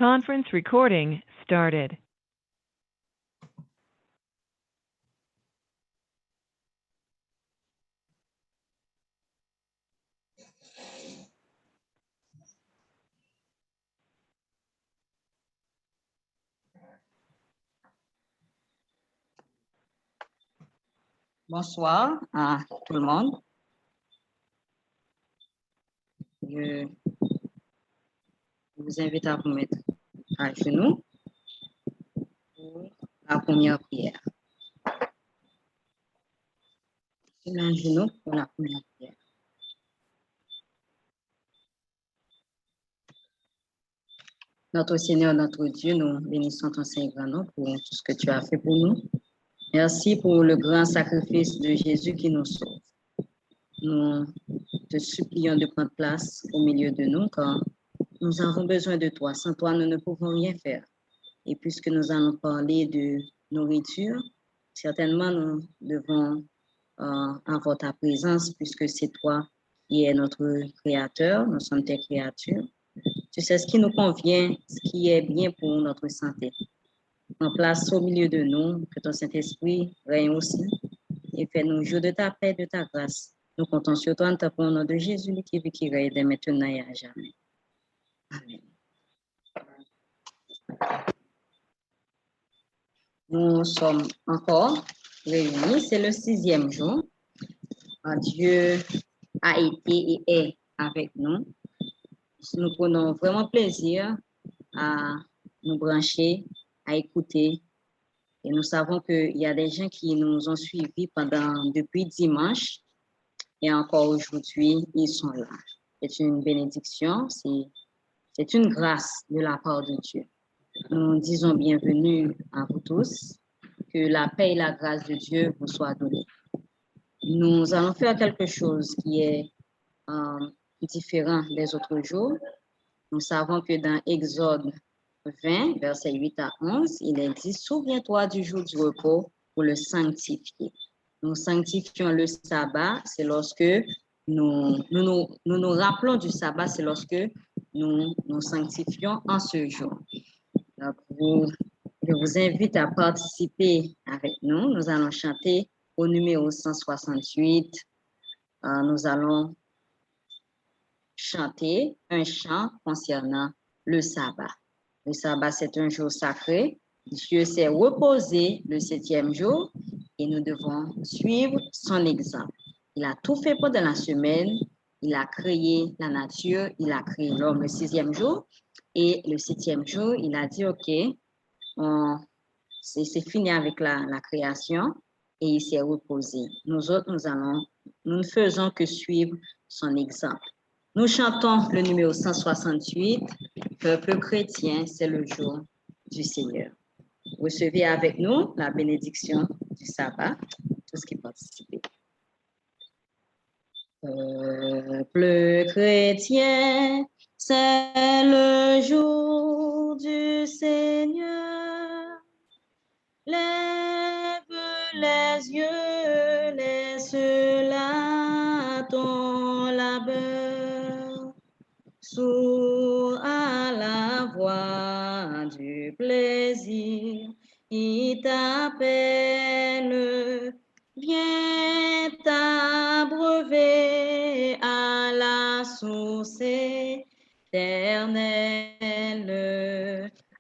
Conference recording started. Bonsoir à tout le monde. Je vous invite à vous mettre à genoux pour la première prière. À genoux pour la première prière. Notre Seigneur, notre Dieu, nous bénissons ton Saint-Grand nom pour tout ce que tu as fait pour nous. Merci pour le grand sacrifice de Jésus qui nous sauve. Nous te supplions de prendre place au milieu de nous car nous avons besoin de toi. Sans toi, nous ne pouvons rien faire. Et puisque nous allons parler de nourriture, certainement nous devons avoir ta présence puisque c'est toi qui es notre créateur, nous sommes tes créatures. Tu sais ce qui nous convient, ce qui est bien pour notre santé. En place au milieu de nous, que ton Saint-Esprit règne aussi et fais-nous jouir de ta paix, de ta grâce. Nous comptons sur toi, nous t'appelons au nom de Jésus, qui vit, qui règne dès maintenant et à jamais. Amen. Nous sommes encore réunis, c'est le 6e jour. Dieu a été et est avec nous. Nous prenons vraiment plaisir à nous brancher, à écouter. Et nous savons qu'il y a des gens qui nous ont suivis depuis dimanche et encore aujourd'hui, ils sont là. C'est une bénédiction, c'est une grâce de la part de Dieu. Nous disons bienvenue à vous tous, que la paix et la grâce de Dieu vous soient données. Nous allons faire quelque chose qui est différent des autres jours. Nous savons que dans Exode 20, versets 8 à 11, il est dit « Souviens-toi du jour du repos pour le sanctifier ». Nous sanctifions le sabbat, c'est lorsque nous nous rappelons du sabbat, c'est lorsque nous nous sanctifions en ce jour. Donc, je vous invite à participer avec nous. Nous allons chanter au numéro 168. Nous allons chanter un chant concernant le sabbat. Le sabbat, c'est un jour sacré. Dieu s'est reposé le 7e jour et nous devons suivre son exemple. Il a tout fait pendant la semaine. Il a créé la nature. Il a créé l'homme le 6e jour. Et le 7e jour, il a dit, OK, c'est fini avec la création et il s'est reposé. Nous autres, nous ne faisons que suivre son exemple. Nous chantons le numéro 168, Peuple chrétien, c'est le jour du Seigneur. Recevez avec nous la bénédiction du sabbat, tous qui participent. Peuple chrétien, c'est le jour du Seigneur. Lève les yeux, laisse là ton labeur. Sourd à la voix du plaisir, il t'appelle, viens t'abreuver à la source éternelle.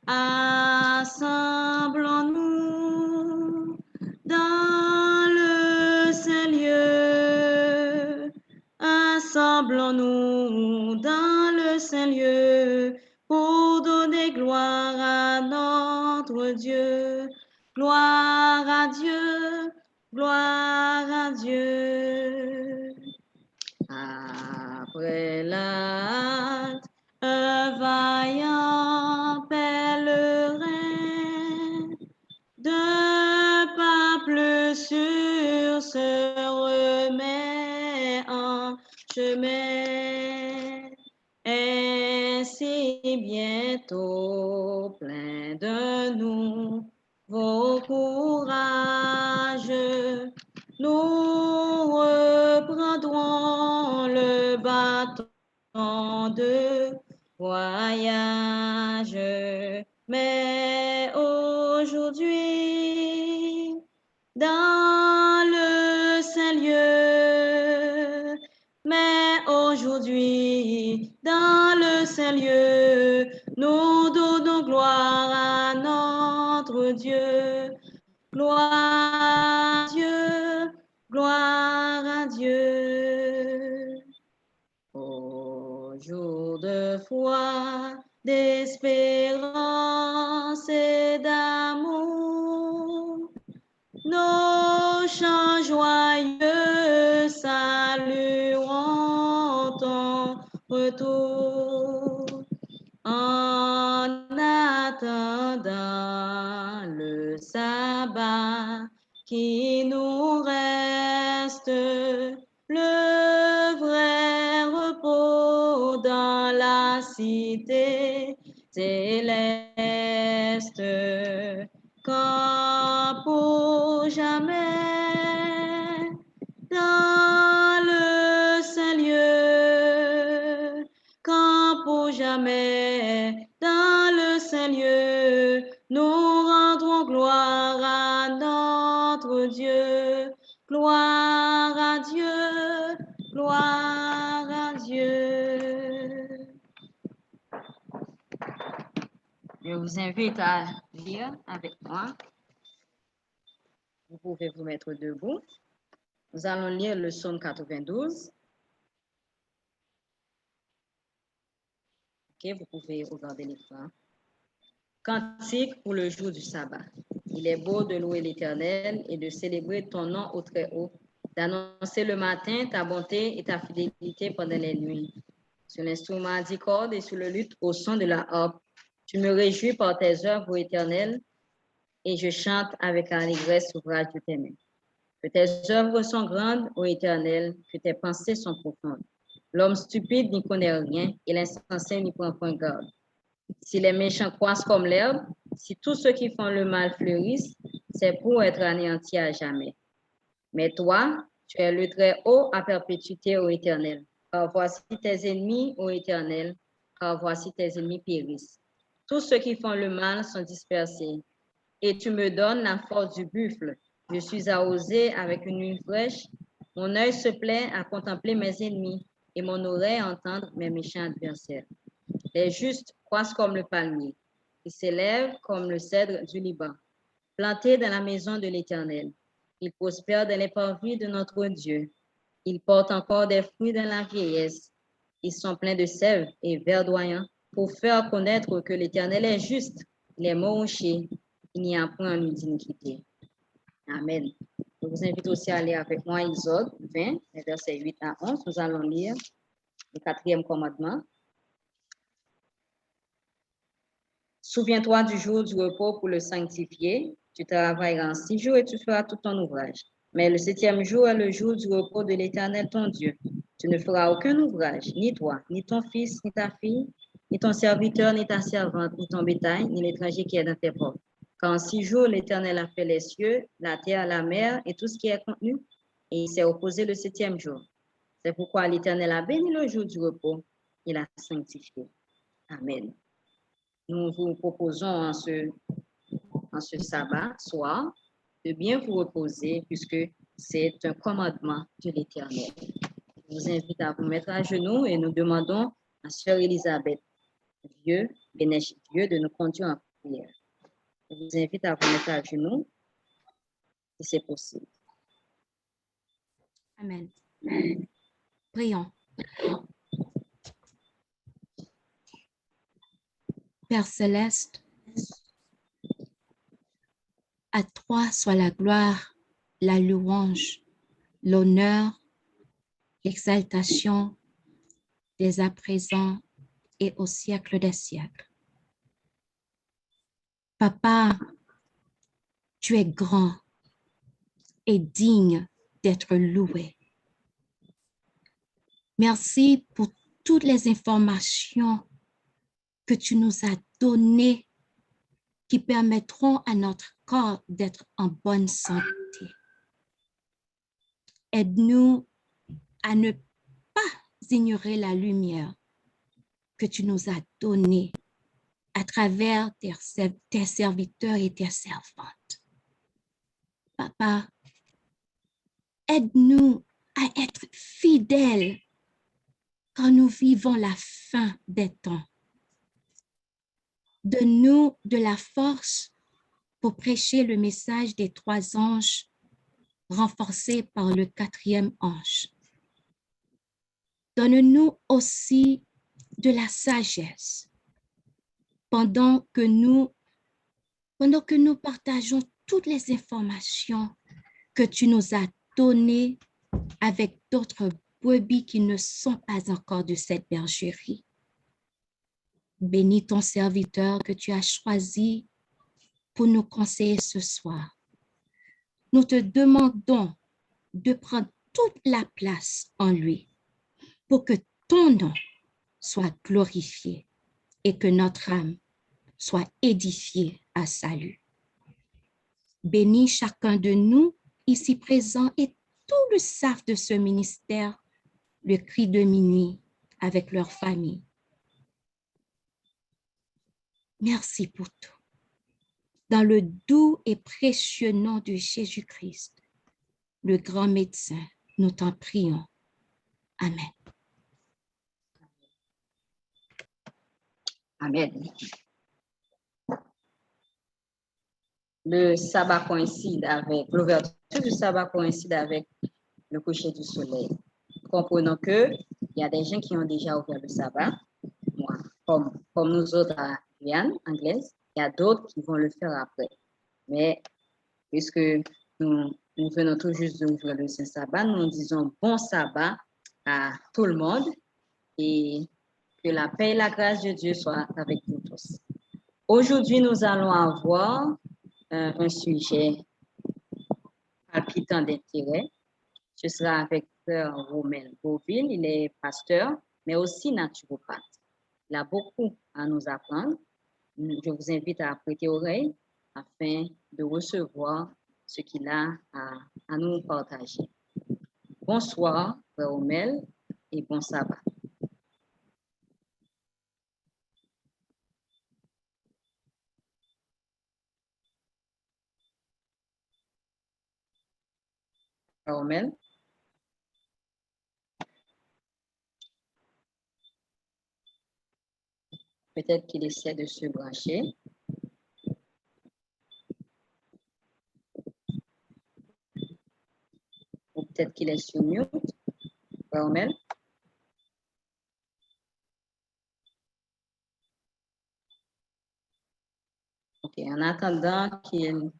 Assemblons-nous dans le Saint-Lieu. Assemblons-nous dans le Saint-Lieu pour donner gloire à notre Dieu. Gloire à Dieu, gloire à Dieu. Après l'acte, un vaillant pèlerin d'un peuple sûr se remet en chemin. Ainsi bientôt plein de nouveau courage, nous reprendrons le bâton de voyage. Mais aujourd'hui, dans le Saint-Lieu, mais aujourd'hui, dans le Saint-Lieu, nous donnons gloire à notre Dieu. Gloire à Dieu, gloire à Dieu. Au jour de foi, d'espérance et d'amour, nos chants joyeux salueront ton retour. En attendant le sabbat qui nous reste, le vrai repos dans la cité céleste, quand pour jamais dans le Saint-Lieu, quand pour jamais dans le Saint-Lieu, nous rendrons gloire à notre Dieu. Gloire à Dieu, gloire à Dieu. Je vous invite à lire avec moi. Vous pouvez vous mettre debout. Nous allons lire le psaume 92. Ok, vous pouvez regarder l'écran. Cantique pour le jour du sabbat. Il est beau de louer l'Éternel et de célébrer ton nom au Très-Haut, d'annoncer le matin ta bonté et ta fidélité pendant les nuits. Sur l'instrument à 10 cordes et sur le luth au son de la harpe, tu me réjouis par tes œuvres, Éternel, et je chante avec allégresse l'ouvrage de tes mains. Que tes œuvres sont grandes, ô Éternel, que tes pensées sont profondes. L'homme stupide n'y connaît rien et l'insensé n'y prend point garde. Si les méchants croissent comme l'herbe, si tous ceux qui font le mal fleurissent, c'est pour être anéantis à jamais. Mais toi, tu es le Très-Haut à perpétuité, ô Éternel. Car voici tes ennemis, ô Éternel, car voici tes ennemis périssent. Tous ceux qui font le mal sont dispersés. Et tu me donnes la force du buffle. Je suis arrosé avec une huile fraîche. Mon œil se plaît à contempler mes ennemis et mon oreille à entendre mes méchants adversaires. Les justes croissent comme le palmier. Ils s'élèvent comme le cèdre du Liban, plantés dans la maison de l'Éternel. Ils prospèrent dans les parvis de notre Dieu. Ils portent encore des fruits dans la vieillesse. Ils sont pleins de sève et verdoyants pour faire connaître que l'Éternel est juste. Il est monché. Il n'y a point en lui d'iniquité. Amen. Je vous invite aussi à lire avec moi Exode 20, versets 8 à 11. Nous allons lire le 4e commandement. Souviens-toi du jour du repos pour le sanctifier. Tu travailleras en 6 jours et tu feras tout ton ouvrage. Mais le 7e jour est le jour du repos de l'Éternel ton Dieu. Tu ne feras aucun ouvrage, ni toi, ni ton fils, ni ta fille, ni ton serviteur, ni ta servante, ni ton bétail, ni l'étranger qui est dans tes portes. Car en 6 jours, l'Éternel a fait les cieux, la terre, la mer et tout ce qui est contenu, et il s'est reposé le 7e jour. C'est pourquoi l'Éternel a béni le jour du repos et l'a sanctifié. Amen. Nous vous proposons en ce sabbat soir de bien vous reposer puisque c'est un commandement de l'Éternel. Je vous invite à vous mettre à genoux et nous demandons à Sœur Élisabeth, Dieu, bénisse Dieu de nous conduire en prière. Je vous invite à vous mettre à genoux si c'est possible. Amen. Prions. Père céleste, à toi soit la gloire, la louange, l'honneur, l'exaltation dès à présent et au siècle des siècles. Papa, tu es grand et digne d'être loué. Merci pour toutes les informations que tu nous as données qui permettront à notre corps d'être en bonne santé. Aide-nous à ne pas ignorer la lumière que tu nous as donnée à travers tes serviteurs et tes servantes. Papa, aide-nous à être fidèles quand nous vivons la fin des temps. Donne-nous de la force pour prêcher le message des 3 anges renforcés par le 4e ange. Donne-nous aussi de la sagesse pendant que nous partageons toutes les informations que tu nous as données avec d'autres brebis qui ne sont pas encore de cette bergerie. Bénis ton serviteur que tu as choisi pour nous conseiller ce soir. Nous te demandons de prendre toute la place en lui pour que ton nom soit glorifié et que notre âme soit édifiée à salut. Bénis chacun de nous ici présents et tout le staff de ce ministère, le cri de minuit avec leur famille. Merci pour tout. Dans le doux et précieux nom de Jésus-Christ, le grand médecin, nous t'en prions. Amen. Amen. Le sabbat coïncide avec, l'ouverture du sabbat coïncide avec le coucher du soleil. Comprenons qu'il y a des gens qui ont déjà ouvert le sabbat, moi, comme nous autres à Guyane, anglaise, il y a d'autres qui vont le faire après. Mais puisque nous venons tout juste d'ouvrir le Saint-Sabbat, nous disons bon sabbat à tout le monde et que la paix et la grâce de Dieu soient avec nous tous. Aujourd'hui, nous allons avoir un sujet palpitant d'intérêt. Ce sera avec Frère Romain Beauville. Il est pasteur, mais aussi naturopathe. Il a beaucoup à nous apprendre. Je vous invite à prêter oreille afin de recevoir ce qu'il a à nous partager. Bonsoir, Frère Romain, et bon sabbat. Frère Romain. Peut-être qu'il essaie de se brancher. Ou peut-être qu'il est sur mute. Frère Romain. OK, en attendant qu'il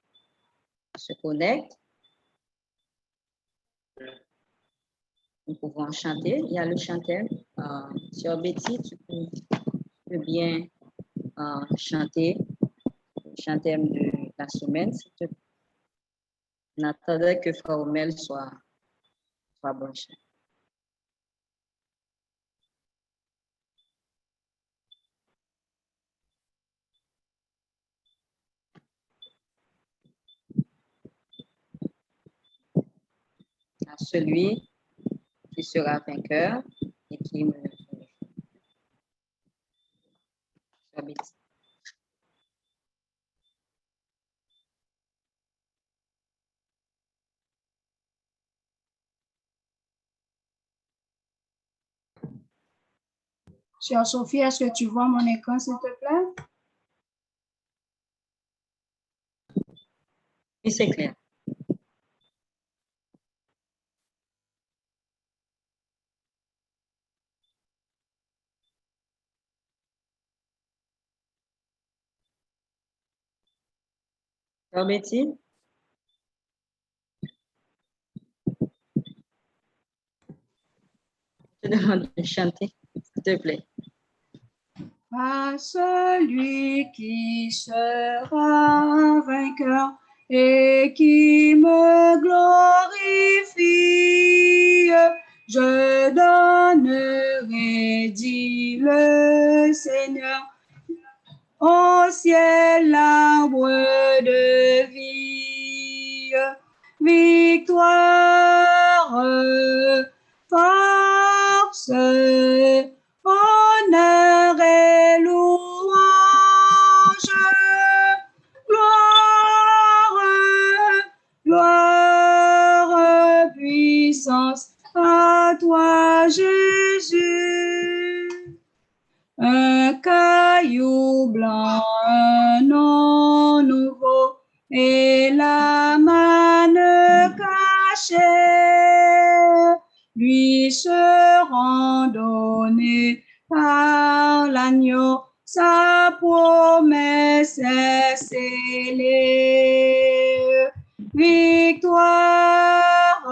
se connecte, nous pouvons chanter. Il y a le chanteur. Sœur Betty, tu peux bien chanter le chanteur de la semaine. En attendant que Frère Romain soit branché. À celui qui sera vainqueur et qui me... Chère Sophie, est-ce que tu vois mon écran, s'il te plaît? Oui, c'est clair. Sœur Betty? Je te demande de chanter, s'il te plaît. À celui qui sera vainqueur et qui me glorifie, je donnerai, dit le Seigneur, au ciel l'arbre de vie. Victoire, force, honneur et louange à toi, Jésus. Un caillou blanc, un nom nouveau, et la manne cachée lui seront données par l'agneau. Sa promesse est scellée. Victoire,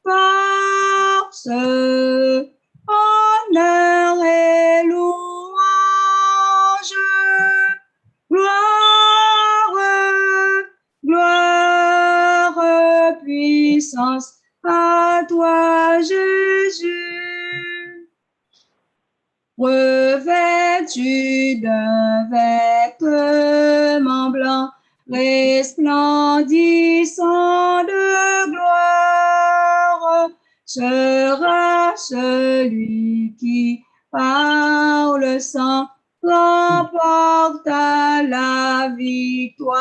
force, honneur et louange, gloire, gloire, puissance à toi, Jésus. Revêtu d'un vêtement blanc, resplendissant de gloire, sera celui qui, par le sang, remporta la victoire.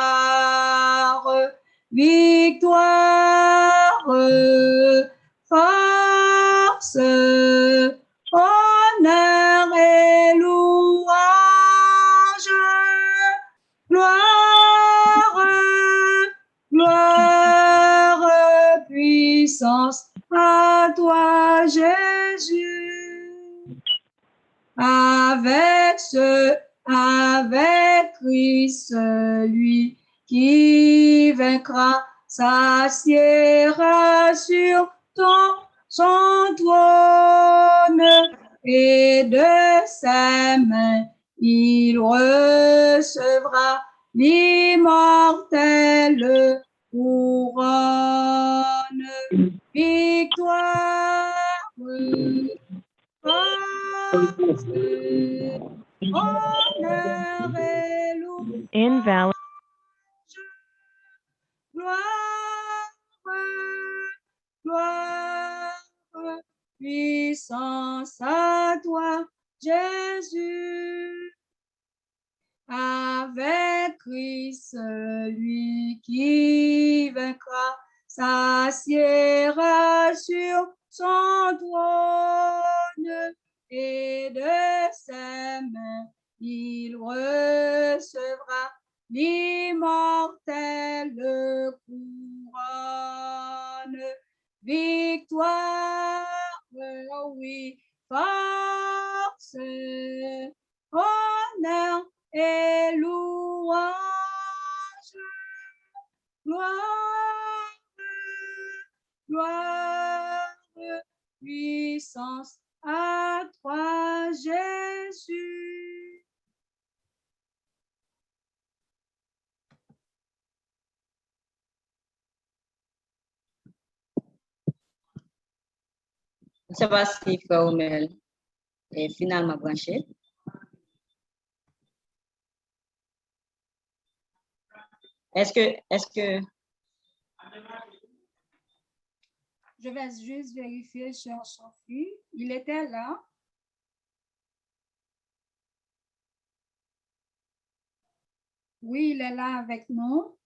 Victoire, force, honneur et louange, gloire, gloire, puissance à toi, Jésus. Avec Christ, celui qui vaincra s'assiera sur son trône, et de sa main il recevra l'immortelle couronne. Victoire, force, honneur et louange, Invalid. gloire, gloire, puissance à toi, Jésus. Avec Christ, celui qui vaincra s'assiera sur son trône, et de sa main il recevra l'immortelle couronne. Victoire, oui, force, honneur et louange, gloire, gloire, puissance à toi, Jésus. Je ne sais pas si Frère Omel est finalement branché. Est-ce que Je vais juste vérifier sur son fil. Il était là. Oui, il est là avec nous.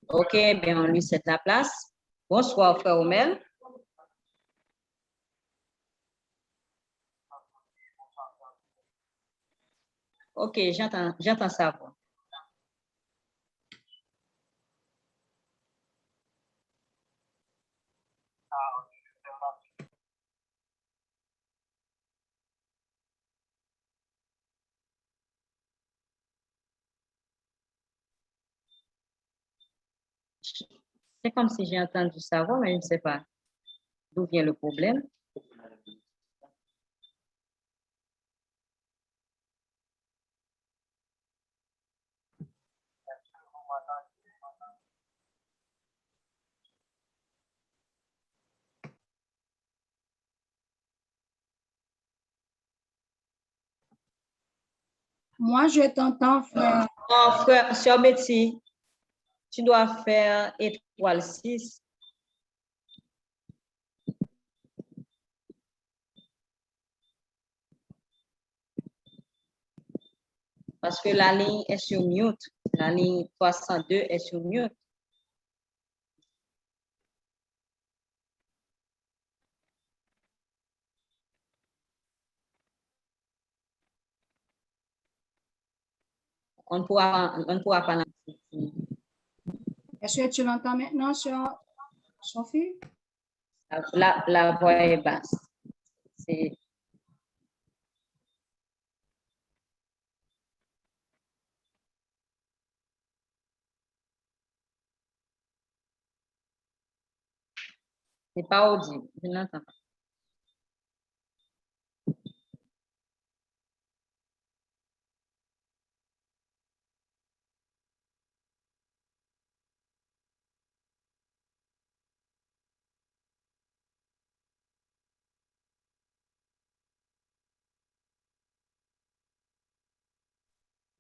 OK, bien, on lui cède la place. Bonsoir, Frère Omel. OK, j'entends ça. C'est comme si j'ai entendu sa voix, mais je ne sais pas d'où vient le problème. Moi, je t'entends, frère. Non, frère, sœur Betty, tu dois faire étoile 6. Parce que la ligne est sur mute. La ligne 302 est sur mute. on ne pourra pas l'entendre. Est-ce que tu l'entends maintenant, Sophie? La voix est basse. C'est pas audible. Je n'entends pas.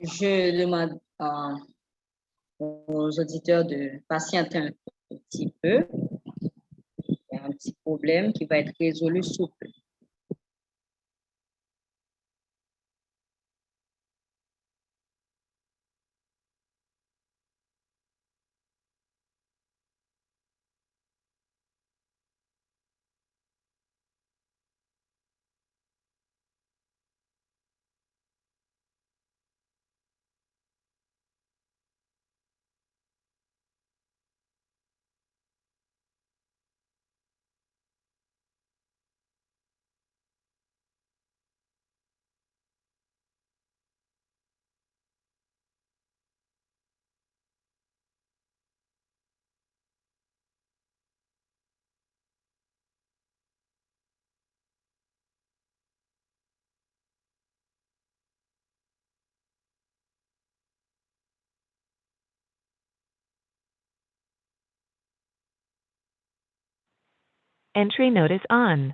Je demande aux auditeurs de patienter un petit peu. Il y a un petit problème qui va être résolu sous peu. Entry notice on.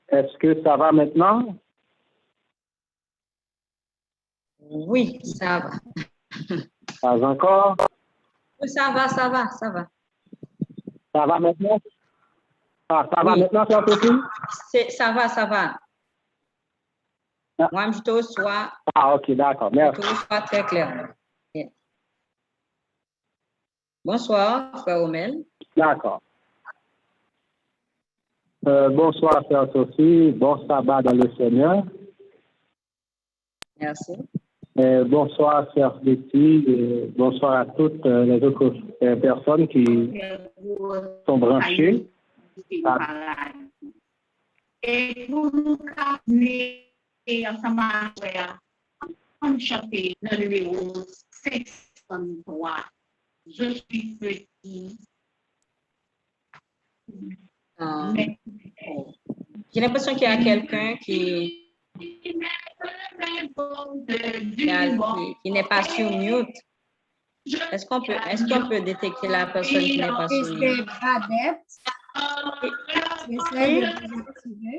Est-ce que ça va maintenant? Oui, ça va. Pas encore? Oui, ça va. Ça va maintenant? Ah, ça va Oui. maintenant, Sœur Sophie? Ça va. Ah. Moi, je te reçois. Ah, ok, d'accord, Je merci. te reçois très clairement. Bien. Bonsoir, frère Omel. D'accord. Bonsoir, Sœur Sophie. Bon sabbat dans le Seigneur. Merci. Bonsoir, Sœur Betty. Et bonsoir à toutes les autres personnes qui sont branchées. Et pour nous rappeler ensemble on chapitre le numéro 603. Je suis petit. J'ai l'impression qu'il y a quelqu'un qui n'est pas sur mute. Est-ce qu'on peut détecter la personne qui n'est pas Et sur c'est mute? Badette. J'essaie de désactiver.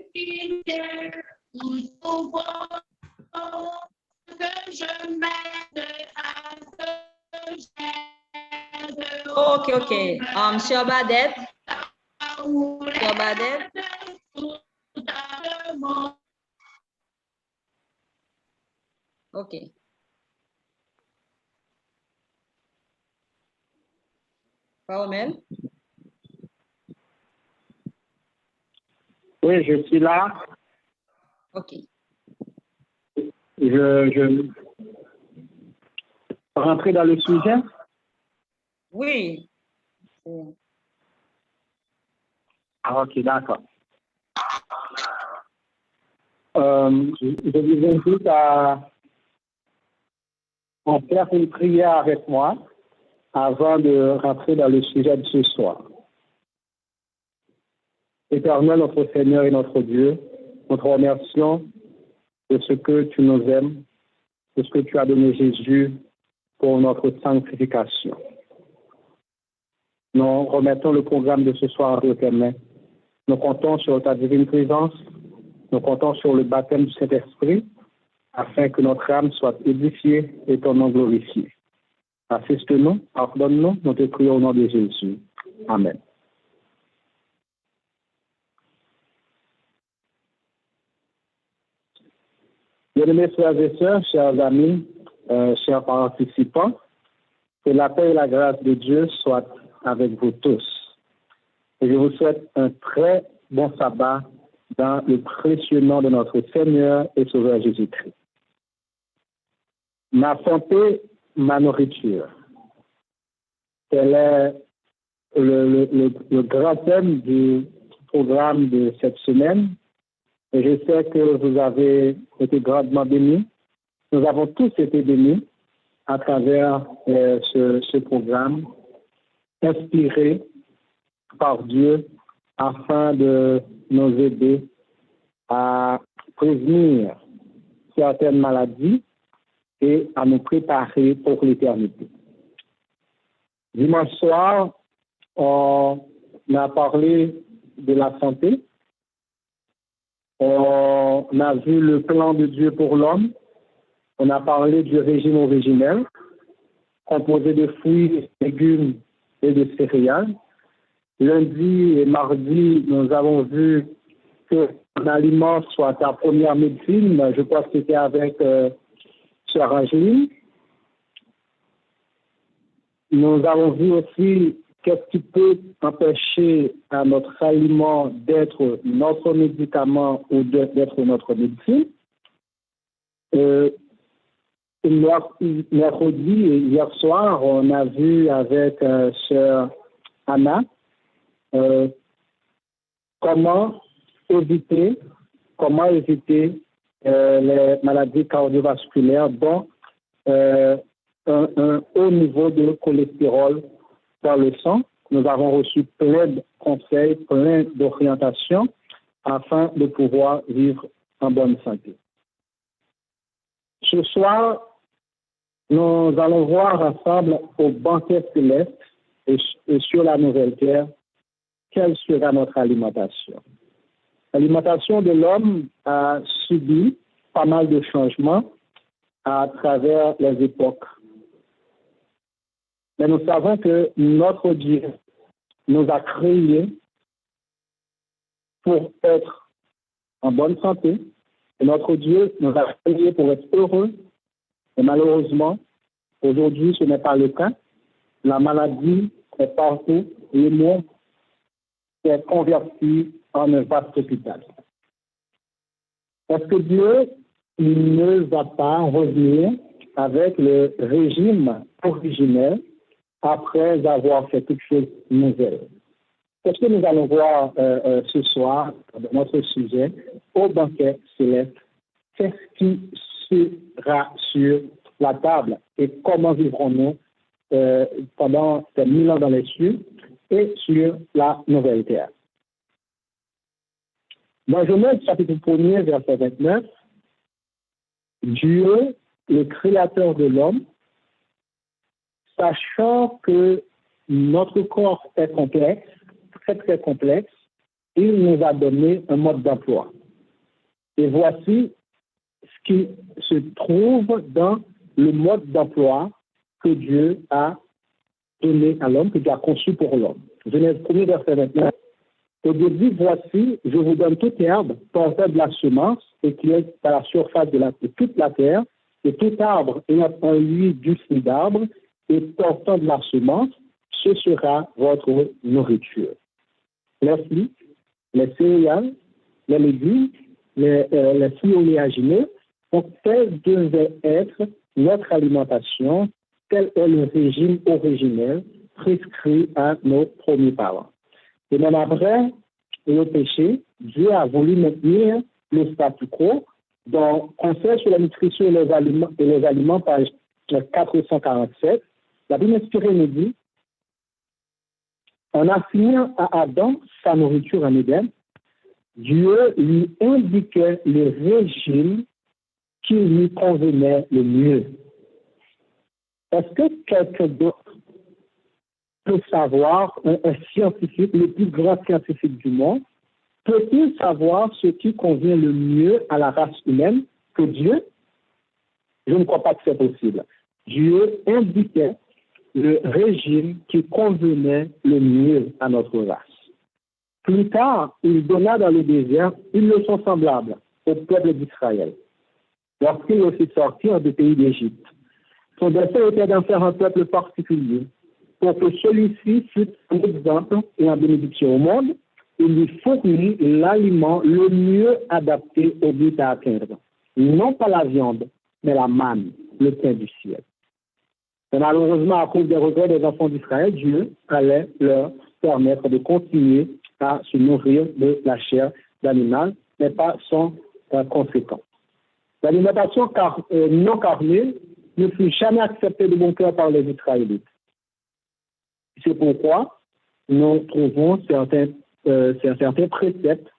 Ok. Sœur Badette. Ok. Omel? Oui, je suis là. Ok. Je rentrer dans le sujet? Oui. Ah, ok, d'accord. Je vous invite à faire une prière avec moi avant de rentrer dans le sujet de ce soir. Éternel, notre Seigneur et notre Dieu, nous te remercions de ce que tu nous aimes, de ce que tu as donné Jésus pour notre sanctification. Nous remettons le programme de ce soir entre tes mains. Nous comptons sur ta divine présence, nous comptons sur le baptême du Saint-Esprit, afin que notre âme soit édifiée et ton nom glorifié. Assiste-nous, pardonne-nous, nous te prions au nom de Jésus. Amen. Bien-aimés frères et sœurs, chers amis, chers participants, que la paix et la grâce de Dieu soient avec vous tous. Et je vous souhaite un très bon sabbat dans le précieux nom de notre Seigneur et Sauveur Jésus-Christ. Ma santé, ma nourriture. Tel est le grand thème du programme de cette semaine. Et je sais que vous avez été grandement bénis. Nous avons tous été bénis à travers ce programme inspiré par Dieu afin de nous aider à prévenir certaines maladies et à nous préparer pour l'éternité. Dimanche soir, on a parlé de la santé. On a vu le plan de Dieu pour l'homme. On a parlé du régime originel, composé de fruits, légumes et de céréales. Lundi et mardi, nous avons vu que l'aliment soit ta première médecine. Je crois que c'était avec Sœur Angeline. Nous avons vu aussi qu'est-ce qui peut empêcher à notre aliment d'être notre médicament ou d'être notre médecine. Mercredi et hier soir, on a vu avec Sœur Anna comment éviter les maladies cardiovasculaires, dont un haut niveau de cholestérol dans le sang. Nous avons reçu plein de conseils, plein d'orientations afin de pouvoir vivre en bonne santé. Ce soir, nous allons voir ensemble au banquet céleste et sur la nouvelle terre quelle sera notre alimentation. L'alimentation de l'homme a subi pas mal de changements à travers les époques. Mais nous savons que notre Dieu nous a créés pour être en bonne santé. Et notre Dieu nous a créés pour être heureux. Et malheureusement, aujourd'hui, ce n'est pas le cas. La maladie est partout et le monde est converti en un vaste hôpital. Est-ce que Dieu ne va pas revenir avec le régime originel après avoir fait quelque chose de nouvelle? C'est ce que nous allons voir ce soir dans notre sujet au banquet céleste. Qu'est-ce qui sera sur la table et comment vivrons-nous pendant ces 1000 ans dans les cieux et sur la nouvelle terre? Dans Genèse chapitre 1er, verset 29, Dieu, le créateur de l'homme, sachant que notre corps est complexe, très très complexe, il nous a donné un mode d'emploi. Et voici ce qui se trouve dans le mode d'emploi que Dieu a donné à l'homme, que Dieu a conçu pour l'homme. Genèse 1er, verset 29. Et Dieu dit, voici, je vous donne toute herbe portant de la semence et qui est à la surface de toute la terre, et tout arbre ayant en lui du fruit d'arbre et portant de la semence, ce sera votre nourriture. Les fruits, les céréales, les légumes, les fruits oléagineux, donc telle devait être notre alimentation, tel est le régime originel prescrit à nos premiers parents. Et même après le péché, Dieu a voulu maintenir le statu quo. Dans Conseil sur la nutrition et les aliments, page 447, la Bible inspirée nous dit, en assignant à Adam sa nourriture en Éden, Dieu lui indiquait le régime qui lui convenait le mieux. Est-ce que quelqu'un d'autre peut savoir, un scientifique, le plus grand scientifique du monde, peut-il savoir ce qui convient le mieux à la race humaine que Dieu? Je ne crois pas que c'est possible. Dieu indiquait le régime qui convenait le mieux à notre race. Plus tard, il donna dans le désert une leçon semblable au peuple d'Israël, lorsqu'il aussi sortir du pays d'Égypte. Son dessein était d'en faire un peuple particulier, pour que celui-ci fût un exemple et en bénédiction au monde. Il lui fournit l'aliment le mieux adapté au but à atteindre. Non pas la viande, mais la manne. le pain du ciel. Et malheureusement, à cause des regrets des enfants d'Israël, Dieu allait leur permettre de continuer à se nourrir de la chair d'animal, mais pas sans conséquence. L'alimentation non carnée ne fut jamais acceptée de bon cœur par les Israélites. C'est pourquoi nous trouvons certains préceptes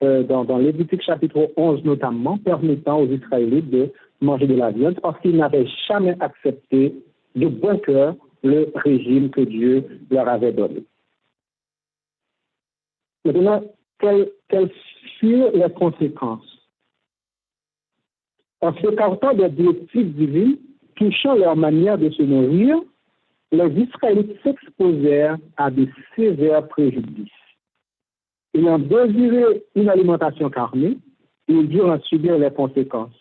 dans Lévitique chapitre 11 notamment, permettant aux Israélites de manger de la viande parce qu'ils n'avaient jamais accepté de bon cœur le régime que Dieu leur avait donné. Maintenant, quelles furent les conséquences? En s'écartant des directives divines touchant leur manière de se nourrir, les Israélites s'exposèrent à de sévères préjudices. Ayant désiré une alimentation carnée, ils durent en subir les conséquences.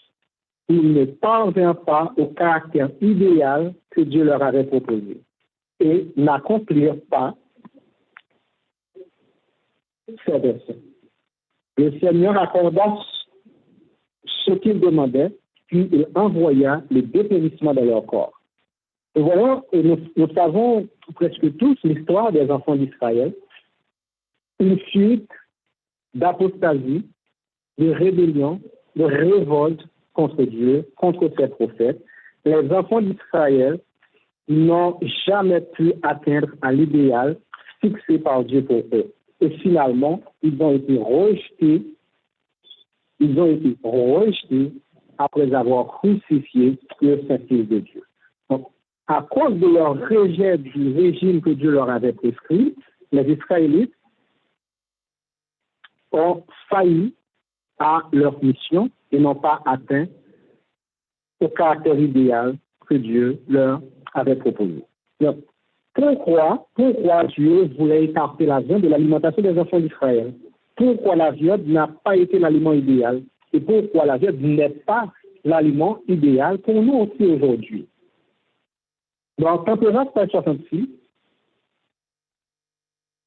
Ils ne parvinrent pas au caractère idéal que Dieu leur avait proposé et n'accomplirent pas ses desseins. Le Seigneur accorda ce qu'ils demandaient, puis il envoya le dépérissement de leur corps. Et voilà, nous savons presque tous l'histoire des enfants d'Israël, une fuite d'apostasie, de rébellion, de révolte contre Dieu, contre ses prophètes. Les enfants d'Israël n'ont jamais pu atteindre à l'idéal fixé par Dieu pour eux. Et finalement, ils ont été rejetés après avoir crucifié le Saint-Fils de Dieu. Donc, à cause de leur rejet du régime que Dieu leur avait prescrit, les Israélites ont failli à leur mission et n'ont pas atteint le caractère idéal que Dieu leur avait proposé. Donc, pourquoi Dieu voulait écarter la viande de l'alimentation des enfants d'Israël? Pourquoi la viande n'a pas été l'aliment idéal? Et pourquoi la viande n'est pas l'aliment idéal pour nous aussi aujourd'hui? Dans Tempérance, page 66,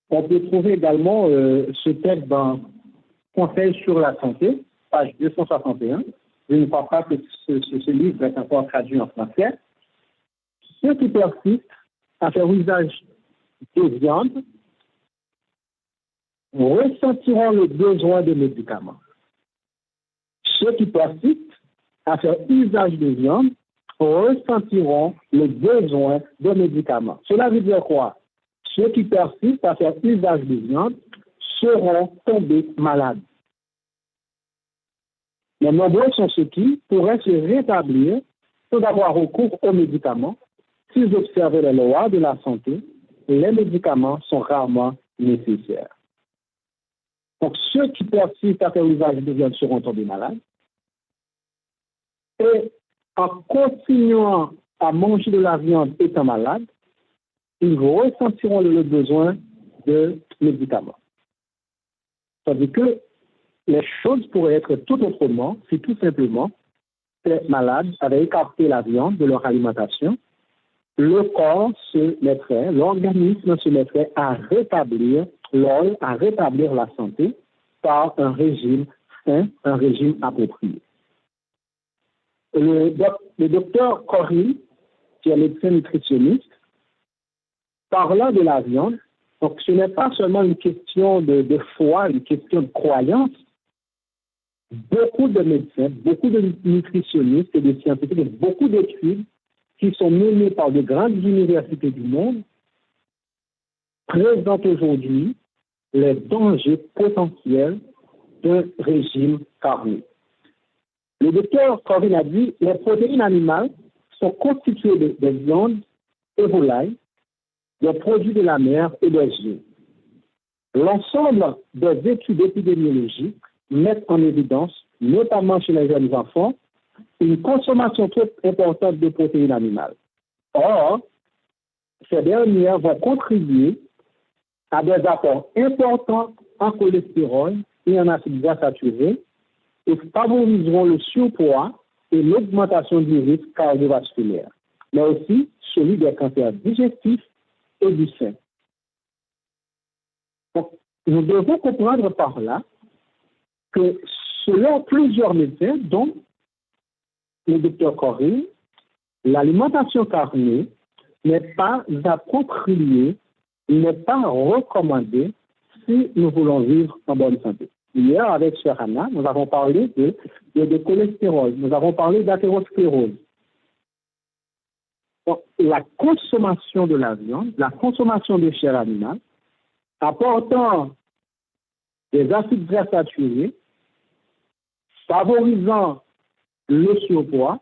on peut trouver également ce texte dans Conseil sur la santé, page 261. Je ne crois pas que ce livre est encore traduit en français. Ceux qui persistent à faire usage de viande ressentiront le besoin de médicaments. Ceux qui persistent à faire usage de viande ressentiront le besoin de médicaments. Cela veut dire quoi? Ceux qui persistent à faire usage de viande seront tombés malades. Mais nombreux sont ceux qui pourraient se rétablir sans avoir recours aux médicaments. S'ils observaient les lois de la santé, les médicaments sont rarement nécessaires. Donc, ceux qui persistent à faire usage de viande seront tombés malades. Et en continuant à manger de la viande étant malades, ils ressentiront le besoin de médicaments. C'est-à-dire que les choses pourraient être tout autrement si tout simplement ces malades avaient écarté la viande de leur alimentation. Le corps se mettrait, l'organisme se mettrait à rétablir la santé par un régime sain, un régime approprié. Le docteur Corrie, qui est médecin nutritionniste, parlant de la viande, donc ce n'est pas seulement une question de foi, une question de croyance. Beaucoup de médecins, beaucoup de nutritionnistes et de scientifiques, et beaucoup d'études qui sont menées par de grandes universités du monde présentent aujourd'hui les dangers potentiels d'un régime carné. Le docteur Corrie a dit que les protéines animales sont constituées de viande et volailles, des produits de la mer et des œufs. L'ensemble des études épidémiologiques mettent en évidence, notamment chez les jeunes enfants, une consommation trop importante de protéines animales. Or, ces dernières vont contribuer à des apports importants en cholestérol et en acides gras saturés et favoriseront le surpoids et l'augmentation du risque cardiovasculaire, mais aussi celui des cancers digestifs et du sein. Donc, nous devons comprendre par là que selon plusieurs médecins, dont le docteur Corrie, l'alimentation carnée n'est pas appropriée, n'est pas recommandée si nous voulons vivre en bonne santé. Hier, avec Sœur Anna, nous avons parlé de cholestérol, nous avons parlé d'athérosclérose. Donc, la consommation de la viande, la consommation de chair animale, apportant des acides gras saturés, favorisant le surpoids,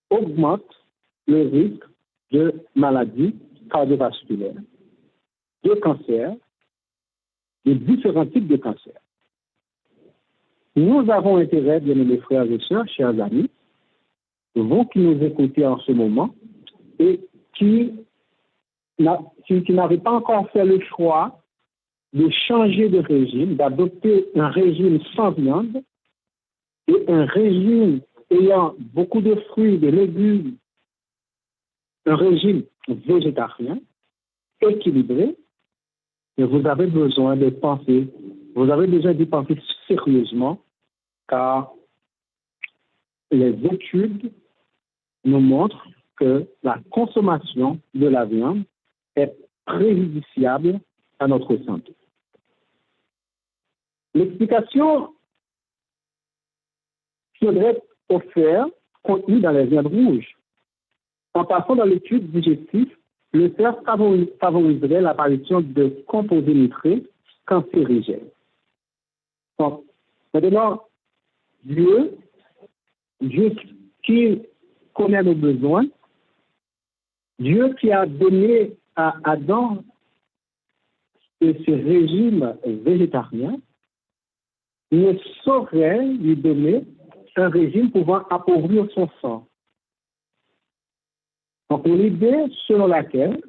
augmente le risque de maladies cardiovasculaires, de cancer, de différents types de cancers. Nous avons intérêt, bien-aimés frères et sœurs, chers amis, vous qui nous écoutez en ce moment et qui n'avez pas encore fait le choix de changer de régime, d'adopter un régime sans viande et un régime ayant beaucoup de fruits, de légumes, un régime végétarien, équilibré, et vous avez besoin de penser, vous avez besoin d'y penser sérieusement, car les études nous montrent que la consommation de la viande est préjudiciable à notre santé. L'explication faudrait être offerte contenue dans les viandes rouges. En passant dans l'étude digestive, le fer favoriserait l'apparition de composés nitrés cancérigènes. Donc, maintenant, Dieu qui connaît nos besoins, Dieu qui a donné à Adam ce régime végétarien, ne saurait lui donner un régime pouvant appauvrir son sang. Donc, l'idée selon laquelle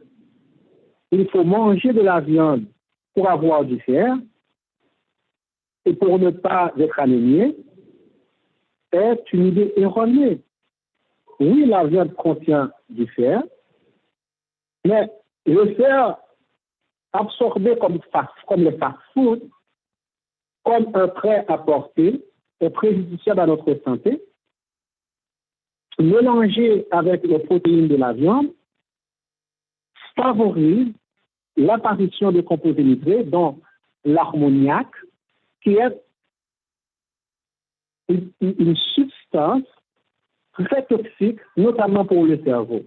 il faut manger de la viande pour avoir du fer et pour ne pas être anémié est une idée erronée. Oui, la viande contient du fer, mais le fer absorbé comme le fast-food, comme un prêt à porter, est préjudiciable à notre santé. Mélangé avec les protéines de la viande, favorise l'apparition de composés nitrés, dont l'ammoniac, qui est une substance très toxique, notamment pour le cerveau.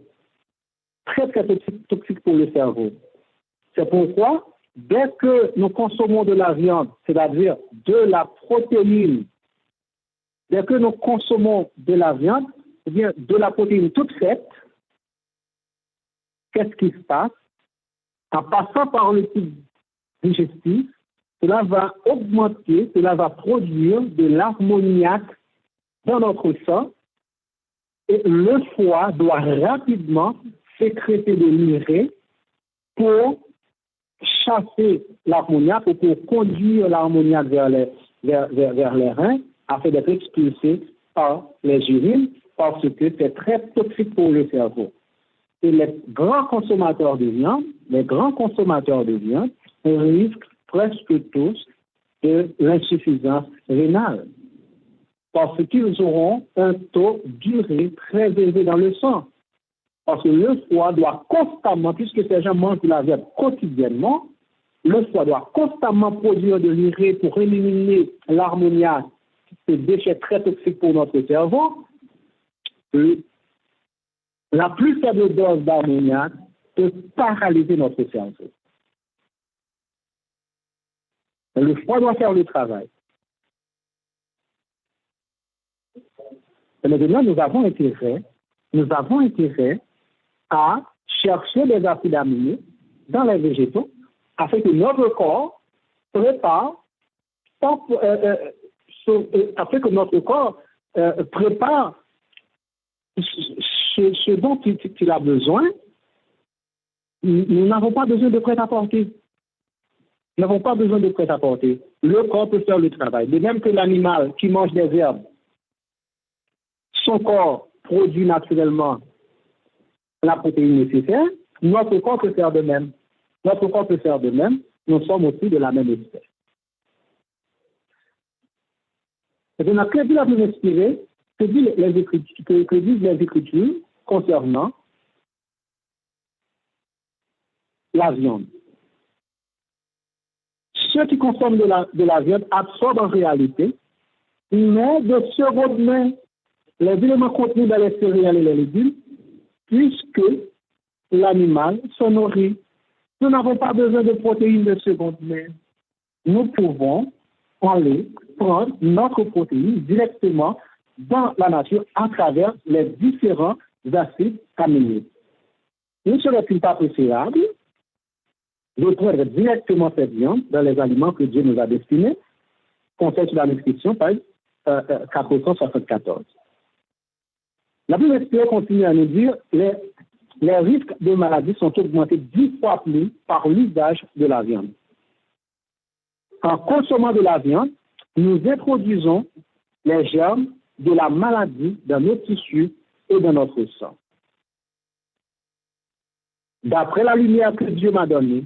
Très, très toxique pour le cerveau. C'est pourquoi, dès que nous consommons de la viande, c'est-à-dire de la protéine, dès que nous consommons de la viande, ou bien de la protéine toute faite, qu'est-ce qui se passe? En passant par le tube digestif, cela va augmenter, cela va produire de l'ammoniac dans notre sang et le foie doit rapidement sécréter de l'urée pour chasser l'ammoniac ou pour conduire l'ammoniac vers les reins afin d'être expulsé par les urines parce que c'est très toxique pour le cerveau. Et les grands consommateurs de viande, risquent presque tous de l'insuffisance rénale parce qu'ils auront un taux d'urée très élevé dans le sang. Parce que le foie doit constamment, puisque ces gens mangent de la viande quotidiennement, le foie doit constamment produire de l'urée pour éliminer l'ammoniac, ce déchet très toxique pour notre cerveau. La plus faible dose d'ammoniac peut paralyser notre cerveau. Le foie doit faire le travail. Et maintenant, nous avons intérêt à chercher des acides aminés dans les végétaux afin que notre corps prépare ce dont il a besoin. Nous n'avons pas besoin de prêt-à-porter. Nous n'avons pas besoin de prêt-à-porter. Le corps peut faire le travail. De même que l'animal qui mange des herbes, son corps produit naturellement la protéine nécessaire, notre corps peut faire de même. Nous sommes aussi de la même espèce. Et on a très bien pu respirer, que disent les Écritures concernant la viande. Ceux qui consomment de la viande absorbent en réalité, mais de seconde main, les éléments contenus dans les céréales et les légumes, puisque l'animal se nourrit. Nous n'avons pas besoin de protéines de seconde main. Nous pouvons aller prendre notre protéine directement dans la nature à travers les différents acides aminés. Il ne serait-il pas préférable de prendre directement cette viande dans les aliments que Dieu nous a destinés, contexte de la description, page 474. La Bible inspirée continue à nous dire les risques de maladie sont augmentés 10 fois plus par l'usage de la viande. En consommant de la viande, nous introduisons les germes de la maladie dans nos tissus et dans notre sang. D'après la lumière que Dieu m'a donnée,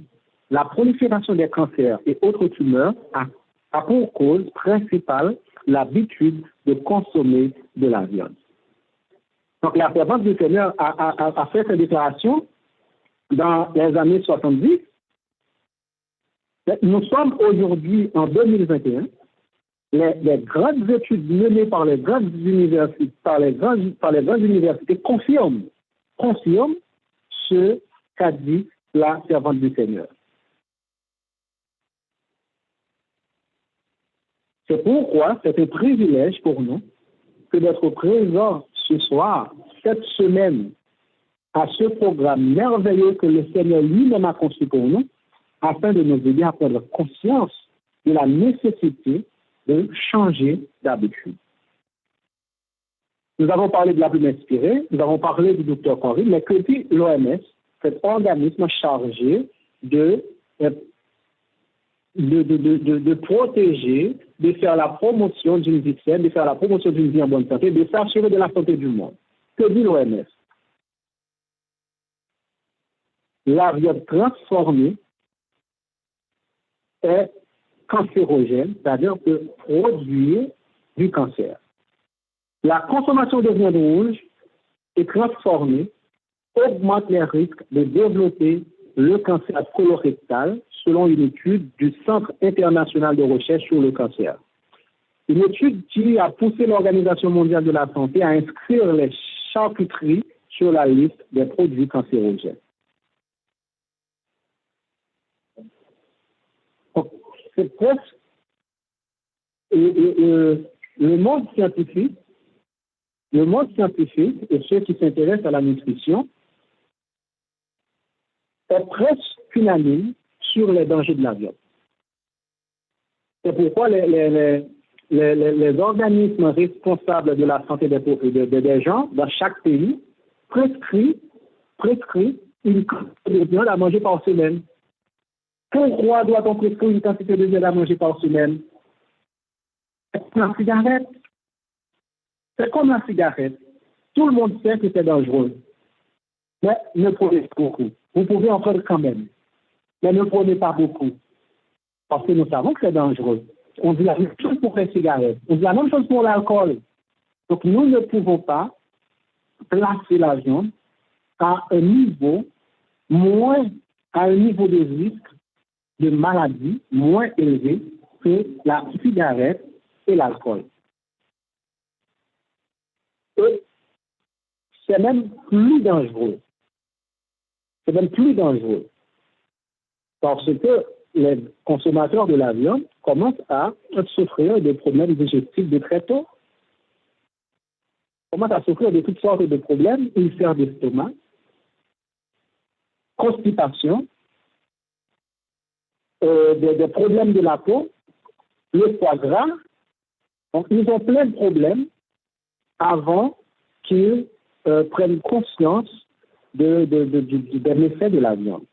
la prolifération des cancers et autres tumeurs a pour cause principale l'habitude de consommer de la viande. Donc la servante du Seigneur a fait cette déclaration dans les années 70. Nous sommes aujourd'hui en 2021. Les grandes études menées par les grandes universités, confirment ce qu'a dit la servante du Seigneur. C'est pourquoi c'est un privilège pour nous que d'être présents ce soir, cette semaine, à ce programme merveilleux que le Seigneur lui-même a conçu pour nous, afin de nous aider à prendre conscience de la nécessité de changer d'habitude. Nous avons parlé de la plume inspirée, nous avons parlé du Dr Corey, mais que dit l'OMS, cet organisme chargé de protéger, de faire la promotion d'une vie saine, de faire la promotion d'une vie en bonne santé, de s'assurer de la santé du monde. Que dit l'OMS? La viande transformée est cancérogène, c'est-à-dire peut produire du cancer. La consommation de viande rouge et transformée augmente les risques de développer le cancer colorectal, selon une étude du Centre international de recherche sur le cancer. Une étude qui a poussé l'Organisation mondiale de la santé à inscrire les charcuteries sur la liste des produits cancérogènes. C'est presque le monde scientifique et ceux qui s'intéressent à la nutrition est presque unanime sur les dangers de la viande. C'est pourquoi les organismes responsables de la santé des gens dans chaque pays prescrit une quantité de viande à manger par semaine. Pourquoi doit-on prescrire une quantité de viande à manger par semaine? C'est comme la cigarette. C'est comme la cigarette. Tout le monde sait que c'est dangereux. Mais ne prenez pas beaucoup. Vous pouvez en prendre quand même. Mais ne prenez pas beaucoup. Parce que nous savons que c'est dangereux. On dit la même chose pour les cigarettes. On dit la même chose pour l'alcool. Donc nous ne pouvons pas placer la viande à un niveau de risque de maladie moins élevé que la cigarette et l'alcool. Et c'est même plus dangereux. Parce que les consommateurs de la viande commencent à souffrir de problèmes digestifs de très tôt. Commencent à souffrir de toutes sortes de problèmes, ulcères d'estomac, constipation, des problèmes de la peau, le foie gras. Donc, ils ont plein de problèmes avant qu'ils prennent conscience des méfaits de la viande.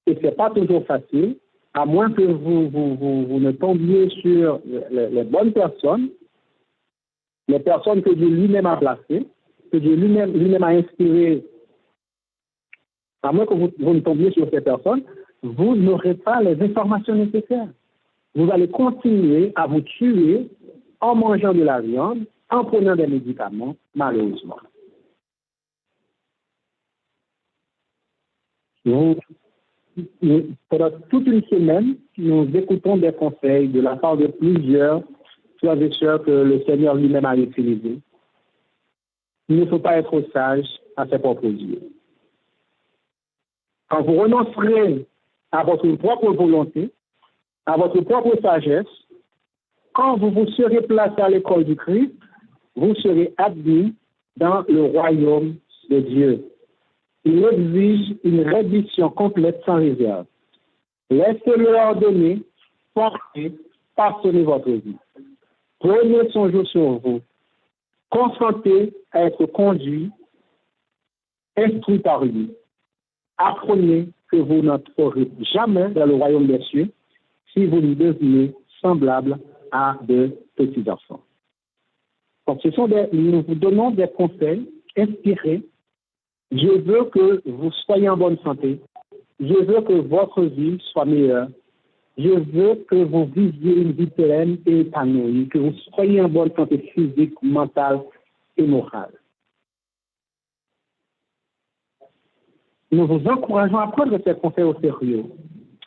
Et ce n'est pas toujours facile, à moins que vous ne tombiez sur les bonnes personnes, les personnes que Dieu lui-même a placées, que Dieu lui-même a inspirées. À moins que vous ne tombiez sur ces personnes, vous n'aurez pas les informations nécessaires. Vous allez continuer à vous tuer en mangeant de la viande, en prenant des médicaments, malheureusement. Pendant toute une semaine, nous écoutons des conseils de la part de plusieurs frères et sœurs que le Seigneur lui-même a utilisés. Il ne faut pas être sage à ses propres yeux. Quand vous renoncerez à votre propre volonté, à votre propre sagesse, quand vous vous serez placé à l'école du Christ, vous serez admis dans le royaume de Dieu. Il exige une reddition complète sans réserve. Laissez-le ordonner, porter, façonner votre vie. Prenez son jour sur vous. Consentez à être conduit, instruit par lui. Apprenez que vous n'entrerez jamais dans le royaume des cieux si vous ne devenez semblable à de petits enfants. Donc, nous vous donnons des conseils inspirés. Je veux que vous soyez en bonne santé. Je veux que votre vie soit meilleure. Je veux que vous viviez une vie pleine et épanouie, que vous soyez en bonne santé physique, mentale et morale. Nous vous encourageons à prendre ces conseils au sérieux,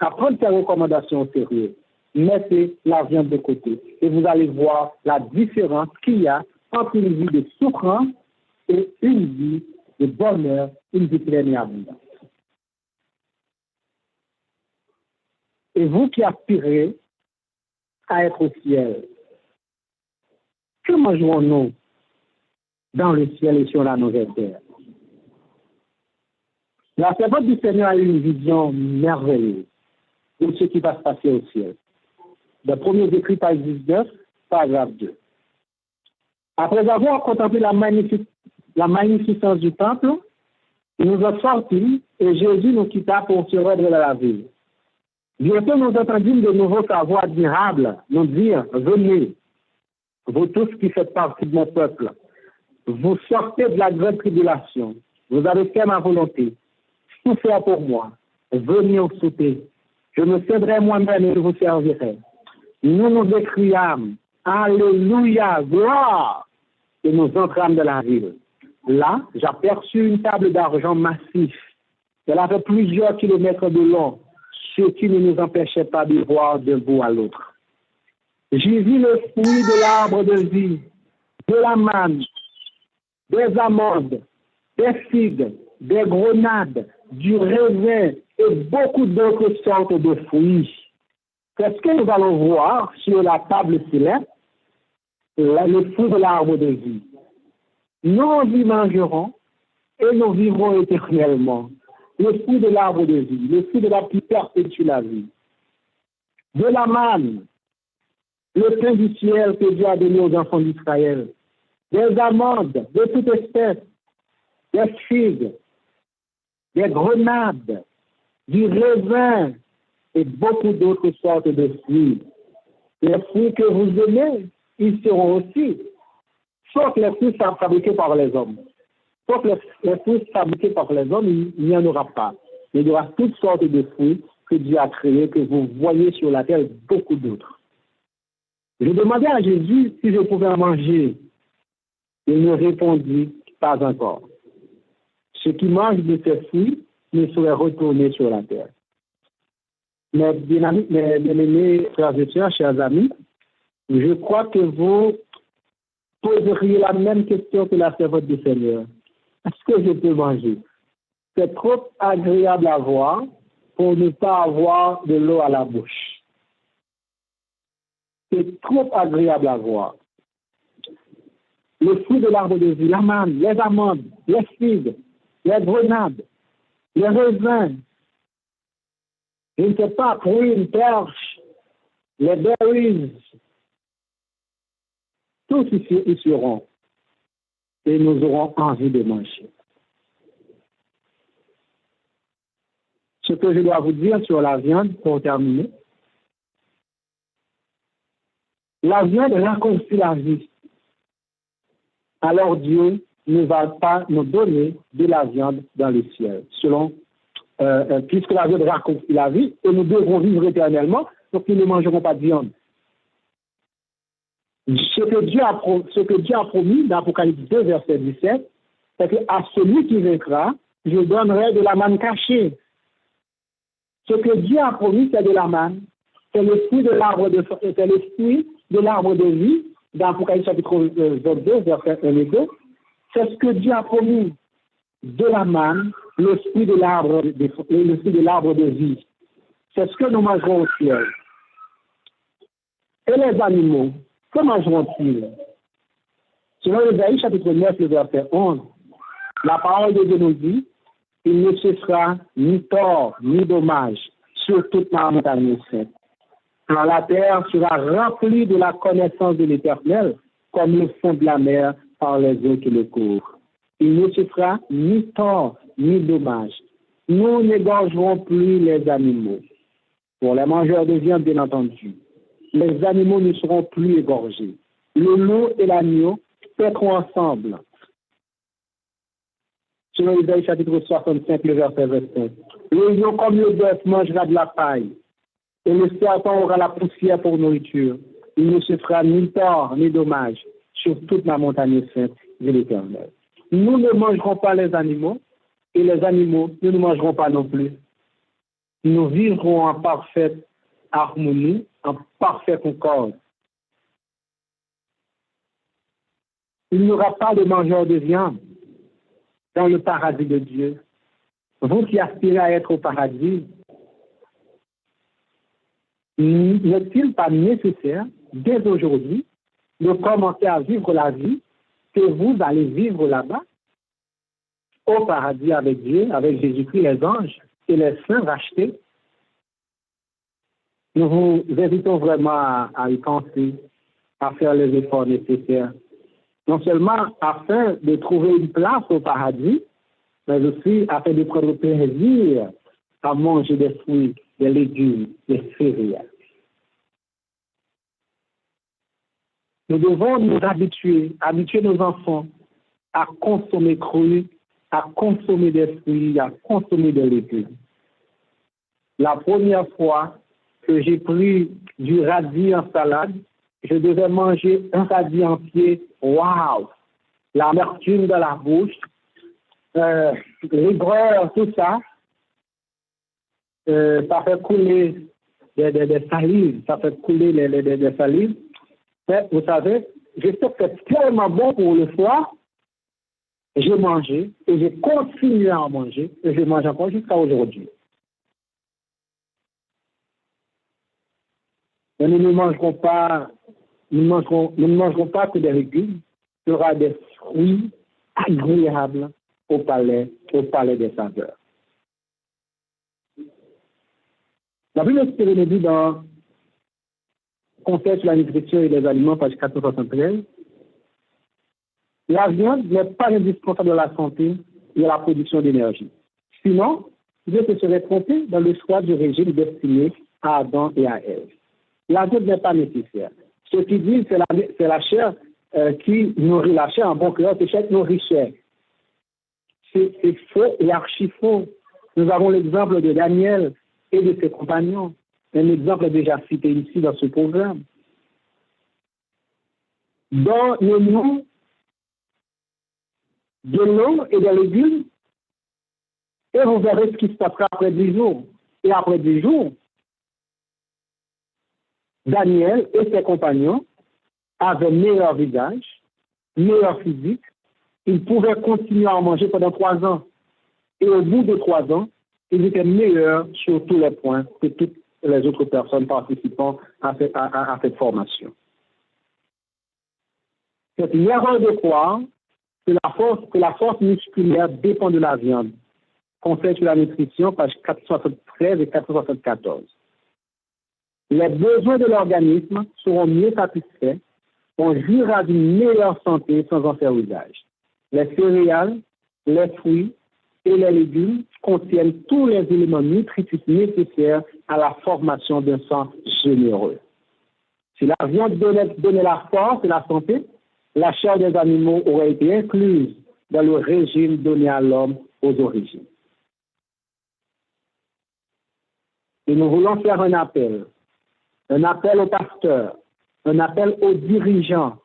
à prendre ces recommandations au sérieux. Mettez la viande de côté et vous allez voir la différence qu'il y a entre une vie de souffrance et une vie de bonheur, une vie pleine et abondante. Et vous qui aspirez à être au ciel, que mangerons-nous dans le ciel et sur la nouvelle terre? La servante du Seigneur a eu une vision merveilleuse de ce qui va se passer au ciel. Le premier décrit page 19, paragraphe 2. Après avoir contemplé la magnificence du temple, nous sommes sortis et Jésus nous quitta pour se rendre dans la ville. Bientôt, nous entendîmes de nouveau sa voix admirable nous dire, « Venez, vous tous qui faites partie de mon peuple, vous sortez de la grande tribulation, vous avez fait ma volonté, tout faire pour moi, venez au souper, je me céderai moi-même et je vous servirai. » Nous nous écriâmes, « Alléluia, gloire !» et nous entrâmes dans la ville. Là, j'aperçus une table d'argent massif. Elle avait plusieurs kilomètres de long, ce qui ne nous empêchait pas de voir d'un bout à l'autre. J'y vis le fruit de l'arbre de vie, de la manne, des amandes, des figues, des grenades, du raisin et beaucoup d'autres sortes de fruits. Qu'est-ce que nous allons voir sur la table céleste? Le fruit de l'arbre de vie. Nous y mangerons et nous vivrons éternellement. Le fruit de l'arbre de vie, le fruit de la qui perpétue la vie. De la manne, le pain du ciel que Dieu a donné aux enfants d'Israël. Des amandes de toute espèce, des figues, des grenades, du raisin et beaucoup d'autres sortes de fruits. Les fruits que vous aimez, ils seront aussi, sauf les fruits fabriqués par les hommes. Sauf les fruits fabriqués par les hommes, il n'y en aura pas. Mais il y aura toutes sortes de fruits que Dieu a créés, que vous voyez sur la terre, beaucoup d'autres. Je demandais à Jésus si je pouvais en manger. Il me répondit, pas encore. Ceux qui mangent de ces fruits ne seraient retournés sur la terre. Mes bien-aimés frères et sœurs, chers amis, je crois que vous poseriez la même question que la servante du Seigneur. Est-ce que je peux manger? C'est trop agréable à voir pour ne pas avoir de l'eau à la bouche. C'est trop agréable à voir. Le fruit de l'arbre de vie, la manne, les amandes, les figues, les grenades, les raisins, je ne sais pas, prunes, perches, les berries, tous y seront. Et nous aurons envie de manger. Ce que je dois vous dire sur la viande, pour terminer, la viande raccourcit la vie. Alors Dieu ne va pas nous donner de la viande dans le ciel, puisque la viande raccourcit la vie, et nous devrons vivre éternellement, donc nous ne mangerons pas de viande. Ce que Dieu a promis dans Apocalypse 2, verset 17, c'est qu'à celui qui vaincra, je donnerai de la manne cachée. Ce que Dieu a promis, c'est de la manne. C'est le fruit de l'arbre de vie, dans Apocalypse chapitre 22, verset 1 et 2. C'est ce que Dieu a promis. De la manne, le fruit de l'arbre de vie. C'est ce que nous mangerons au ciel. Et les animaux, que mangeront-ils? Selon Ésaïe chapitre 9, le verset 11, la parole de Dieu nous dit, il ne cessera ni tort, ni dommage sur toute ma montagne sainte. Quand la terre sera remplie de la connaissance de l'Éternel, comme le fond de la mer par les eaux qui le couvrent. Il ne cessera ni tort, ni dommage. Nous n'égorgerons plus les animaux. Pour les mangeurs de viande, bien entendu, les animaux ne seront plus égorgés. Le loup et l'agneau paîtront ensemble. Selon Ésaïe chapitre 65, le verset 25. Le lion comme le bœuf mangera de la paille, et le serpent aura la poussière pour nourriture. Il ne se fera ni tort ni dommage sur toute ma montagne sainte de l'Éternel. Nous ne mangerons pas les animaux, et les animaux ne nous mangeront pas non plus. Nous vivrons en parfaite harmonie, en parfaite concorde. Il n'y aura pas de mangeurs de viande dans le paradis de Dieu. Vous qui aspirez à être au paradis, n'est-il pas nécessaire, dès aujourd'hui, de commencer à vivre la vie que vous allez vivre là-bas, au paradis avec Dieu, avec Jésus-Christ, les anges et les saints rachetés? Nous vous invitons vraiment à y penser, à faire les efforts nécessaires, non seulement afin de trouver une place au paradis, mais aussi afin de prendre plaisir à manger des fruits, des légumes, des céréales. Nous devons nous habituer nos enfants à consommer cru, à consommer des fruits, à consommer des légumes. La première fois que j'ai pris du radis en salade, je devais manger un radis entier. Waouh! L'amertume dans la bouche, l'aigreur, tout ça, ça fait couler des salives, ça fait couler des salives. Mais vous savez, je sais que c'est tellement bon pour le foie. J'ai mangé et j'ai continué à en manger et je mange encore jusqu'à aujourd'hui. Mais nous ne mangerons pas que des légumes. Il y aura des fruits agréables au palais des saveurs. La Bible nous dit dans Conseil sur la nutrition et les aliments, page 473, la viande n'est pas indispensable à la santé et à la production d'énergie. Sinon, Dieu se serait trompé dans le choix du régime destiné à Adam et à Ève. La viande n'est pas nécessaire. Ce qui dit, c'est la chair qui nourrit la chair. En bon cœur, c'est chair qui nourrit chair. C'est faux et archi faux. Nous avons l'exemple de Daniel et de ses compagnons. Un exemple déjà cité ici dans ce programme. Donnez-nous de l'eau et des légumes et vous verrez ce qui se passera après 10 jours. Et après 10 jours, Daniel et ses compagnons avaient meilleur visage, meilleur physique. Ils pouvaient continuer à en manger pendant 3 ans. Et au bout de 3 ans, ils étaient meilleurs sur tous les points que toutes les autres personnes participant à cette formation. C'est une erreur de croire que la force musculaire dépend de la viande. Conseil sur la nutrition, page 473 et 474. Les besoins de l'organisme seront mieux satisfaits. On jouira d'une meilleure santé sans en faire usage. Les céréales, les fruits et les légumes contiennent tous les éléments nutritifs nécessaires à la formation d'un sang généreux. Si la viande donnait la force et la santé, la chair des animaux aurait été incluse dans le régime donné à l'homme aux origines. Et nous voulons faire un appel aux pasteurs, un appel aux dirigeants.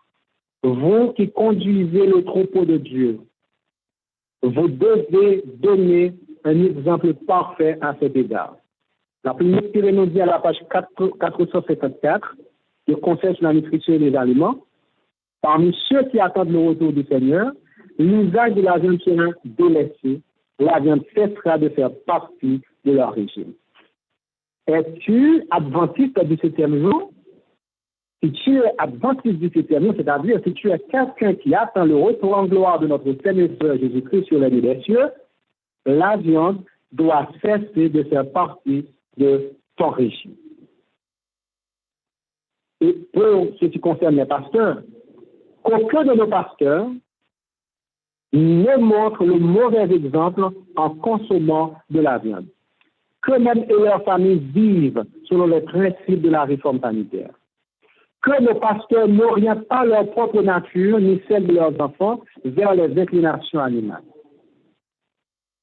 Vous qui conduisez le troupeau de Dieu, vous devez donner un exemple parfait à cet égard. La première inspirée nous dit à la page 454, le Conseil sur la nutrition et les aliments, parmi ceux qui attendent le retour du Seigneur, l'usage de la viande sera délaissé, la viande cessera de faire partie de leur régime. Es-tu adventiste du 7e jour? Si tu es adventiste du 7e jour, c'est-à-dire si tu es quelqu'un qui attend le retour en gloire de notre Seigneur Jésus-Christ sur les nuées des cieux, la viande doit cesser de faire partie de ton régime. Et pour ce qui concerne les pasteurs, qu'aucun de nos pasteurs ne montre le mauvais exemple en consommant de la viande. Qu'eux-mêmes et leurs familles vivent selon les principes de la réforme sanitaire. Que nos pasteurs n'orientent pas leur propre nature ni celle de leurs enfants vers les inclinations animales.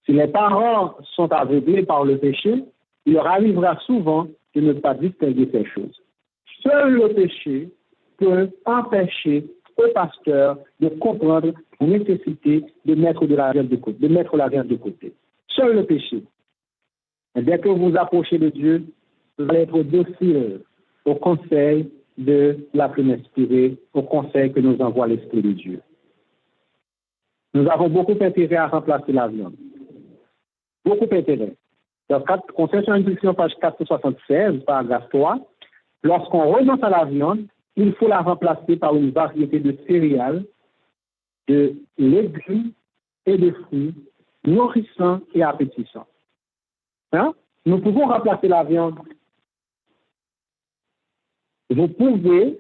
Si les parents sont aveuglés par le péché, il leur arrivera souvent de ne pas distinguer ces choses. Seul le péché peut empêcher aux pasteurs de comprendre la nécessité de mettre la viande de côté. Seul le péché. Et dès que vous approchez de Dieu, vous allez être docile au conseil de la plume inspirée, au conseil que nous envoie l'Esprit de Dieu. Nous avons beaucoup intérêt à remplacer la viande. Beaucoup intérêt. Dans le Conseil sur l'instruction, page 476, paragraphe 3, lorsqu'on renonce à la viande, il faut la remplacer par une variété de céréales, de légumes et de fruits nourrissants et appétissants. Hein? Nous pouvons remplacer la viande. Vous pouvez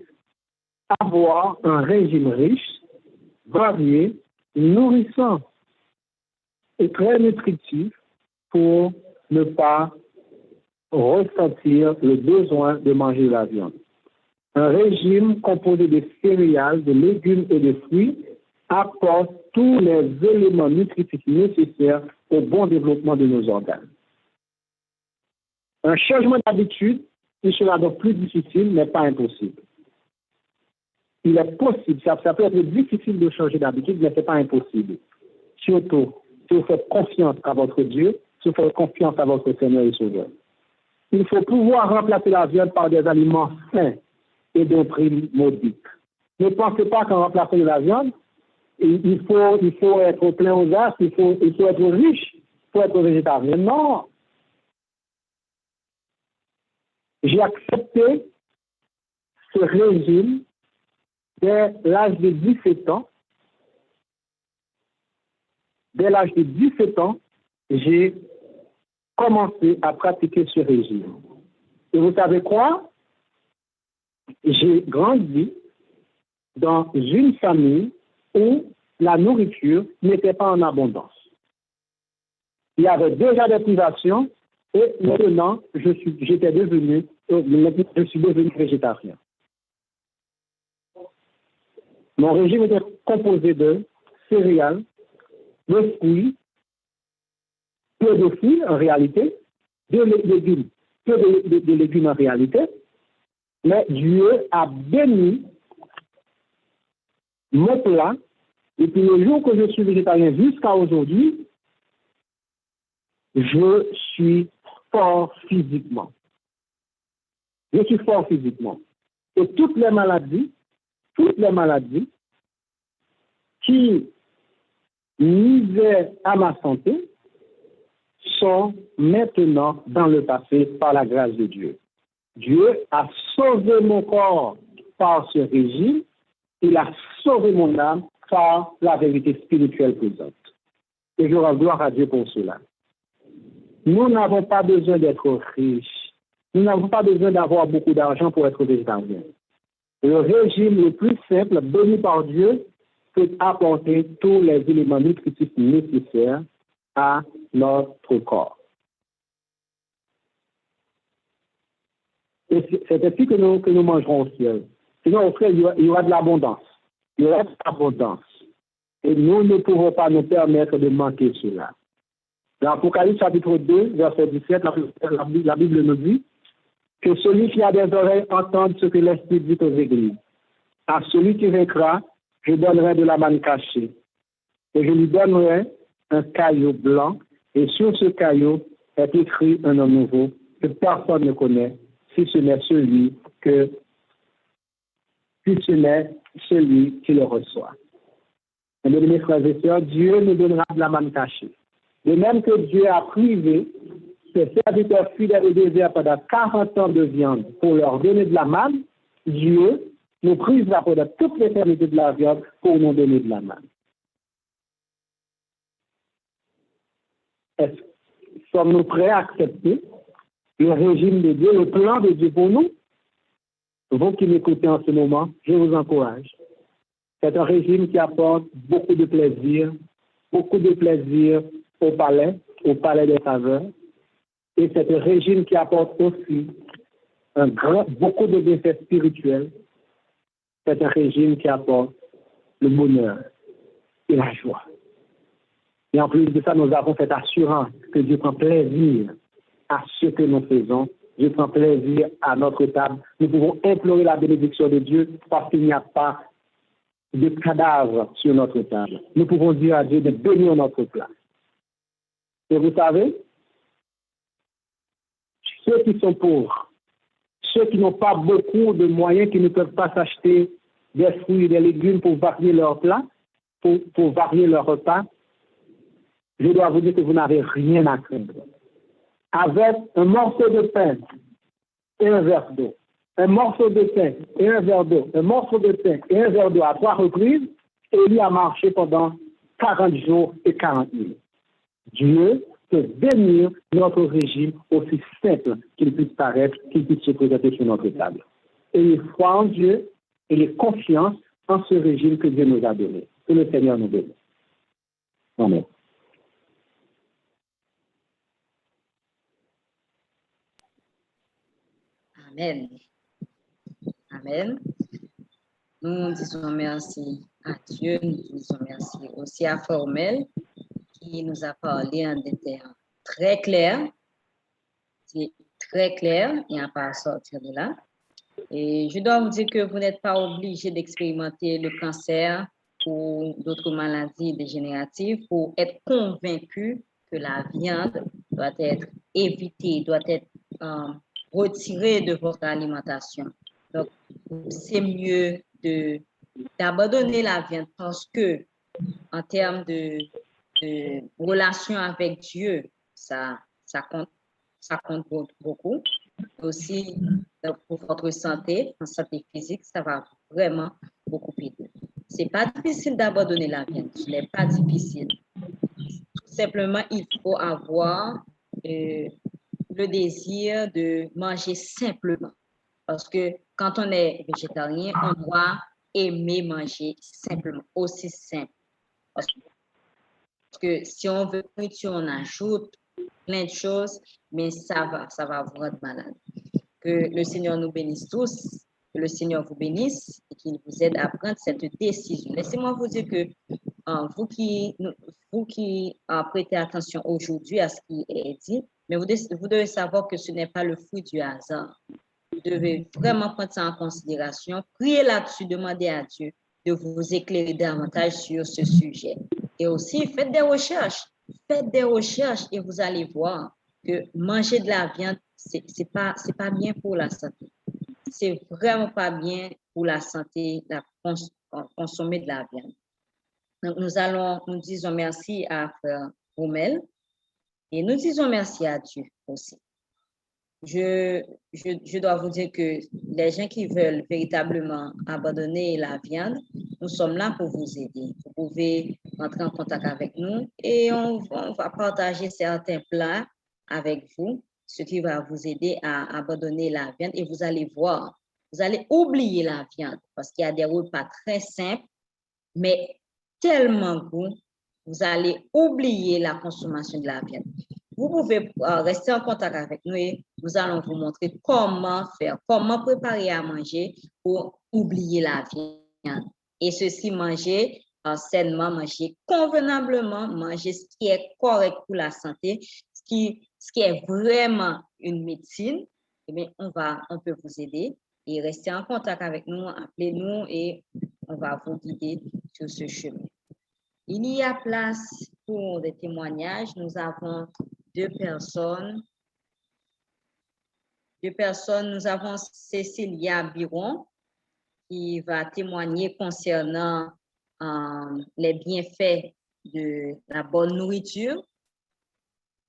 avoir un régime riche, varié, nourrissant et très nutritif pour ne pas ressentir le besoin de manger la viande. Un régime composé de céréales, de légumes et de fruits apporte tous les éléments nutritifs nécessaires au bon développement de nos organes. Un changement d'habitude, il sera donc plus difficile, mais pas impossible. Il est possible, ça peut être difficile de changer d'habitude, mais ce n'est pas impossible. Surtout, si vous faites confiance à votre Dieu, si vous faites confiance à votre Seigneur et Sauveur. Il faut pouvoir remplacer la viande par des aliments sains et d'un prix modique. Ne pensez pas qu'en remplaçant de la viande, il faut être plein aux as, il faut être riche pour être végétarien. Non. J'ai accepté ce régime dès l'âge de 17 ans. Dès l'âge de 17 ans, j'ai commencé à pratiquer ce régime. Et vous savez quoi? J'ai grandi dans une famille où la nourriture n'était pas en abondance. Il y avait déjà des privations et maintenant, je suis devenu végétarien. Mon régime était composé de céréales, de fruits, peu de fruits en réalité, de légumes, peu de légumes en réalité, mais Dieu a béni mon plat, et puis le jour que je suis végétarien jusqu'à aujourd'hui, je suis fort physiquement. Je suis fort physiquement. Et toutes les maladies qui nuisaient à ma santé sont maintenant dans le passé par la grâce de Dieu. Dieu a sauvé mon corps par ce régime, il a sauvé mon âme par la vérité spirituelle présente. Et je rends gloire à Dieu pour cela. Nous n'avons pas besoin d'être riches. Nous n'avons pas besoin d'avoir beaucoup d'argent pour être végétarien. Le régime le plus simple, béni par Dieu, peut apporter tous les éléments nutritifs nécessaires à notre corps. Et c'est ainsi que nous mangerons au ciel. Sinon, au ciel, il y aura de l'abondance. Il y aura de l'abondance. Et nous ne pourrons pas nous permettre de manquer cela. Dans Apocalypse chapitre 2, verset 17, la Bible nous dit, Que celui qui a des oreilles entende ce que l'Esprit dit aux églises. À celui qui vaincra, je donnerai de la manne cachée. Et je lui donnerai un caillou blanc, et sur ce caillou est écrit un nom nouveau que personne ne connaît, si ce n'est celui qui le reçoit. Mes bien-aimés frères et sœurs, Dieu nous donnera de la manne cachée. De même que Dieu a privé ses serviteurs fidèles au désert pendant 40 ans de viande pour leur donner de la manne, Dieu nous privera pendant toute l'éternité de la viande pour nous donner de la manne. Sommes-nous prêts à accepter le régime de Dieu, le plan de Dieu pour nous? Vous qui m'écoutez en ce moment, je vous encourage. C'est un régime qui apporte beaucoup de plaisir au palais des faveurs. Et c'est un régime qui apporte aussi beaucoup de bienfaits spirituels. C'est un régime qui apporte le bonheur et la joie. Et en plus de ça, nous avons cette assurance que Dieu prend plaisir à ce que nous faisons. Dieu prend plaisir à notre table. Nous pouvons implorer la bénédiction de Dieu parce qu'il n'y a pas de cadavres sur notre table. Nous pouvons dire à Dieu de bénir notre plat. Et vous savez, ceux qui sont pauvres, ceux qui n'ont pas beaucoup de moyens, qui ne peuvent pas s'acheter des fruits et des légumes pour varier leur plat, pour varier leur repas, je dois vous dire que vous n'avez rien à craindre. Avec un morceau de pain et un verre d'eau, un morceau de pain et un verre d'eau, un morceau de pain et un verre d'eau à 3 reprises, Élie a marché pendant 40 jours et 40 nuits. Dieu peut bénir notre régime aussi simple qu'il puisse paraître, qu'il puisse se présenter sur notre table. Ayez foi en Dieu et ayez confiance en ce régime que Dieu nous a donné. Que le Seigneur nous bénisse. Amen. Amen. Amen. Nous disons merci à Dieu, nous disons merci aussi à Formel qui nous a parlé en des termes très clairs. C'est très clair, il n'y a pas à sortir de là. Et je dois vous dire que vous n'êtes pas obligé d'expérimenter le cancer ou d'autres maladies dégénératives pour être convaincu que la viande doit être évitée, doit être retirée de votre alimentation. Donc, c'est mieux d'abandonner la viande parce que en termes de relation avec Dieu, ça compte beaucoup. Aussi, pour votre santé, en santé physique, ça va vraiment beaucoup aider. C'est pas difficile d'abandonner la viande, ce n'est pas difficile. Tout simplement, il faut avoir le désir de manger simplement. Parce que quand on est végétarien, on doit aimer manger simplement, aussi simple. Parce que si on veut nourriture, on ajoute plein de choses, mais ça va vous rendre malade. Que le Seigneur nous bénisse tous, que le Seigneur vous bénisse et qu'il vous aide à prendre cette décision. Laissez-moi vous dire que vous qui prêtez attention aujourd'hui à ce qui est dit, mais vous devez savoir que ce n'est pas le fruit du hasard. Vous devez vraiment prendre ça en considération, prier là-dessus, demander à Dieu de vous éclairer davantage sur ce sujet. Et aussi, faites des recherches et vous allez voir que manger de la viande, c'est pas bien pour la santé. C'est vraiment pas bien pour la santé, consommer de la viande. Donc, nous disons merci à Frère Rommel et nous disons merci à Dieu aussi. Je dois vous dire que les gens qui veulent véritablement abandonner la viande, nous sommes là pour vous aider. Vous pouvez entrer en contact avec nous et on va partager certains plats avec vous, ce qui va vous aider à abandonner la viande et vous allez voir, vous allez oublier la viande parce qu'il y a des repas très simples, mais tellement bon, vous allez oublier la consommation de la viande. Vous pouvez rester en contact avec nous et nous allons vous montrer comment faire, comment préparer à manger pour oublier la viande. Et ceci, manger sainement, manger convenablement, manger ce qui est correct pour la santé, ce qui est vraiment une médecine eh bien, on peut vous aider et rester en contact avec nous, appelez-nous et on va vous guider sur ce chemin. Il y a place pour des témoignages. Nous avons deux personnes. Nous avons Cécilia Biron qui va témoigner concernant les bienfaits de la bonne nourriture.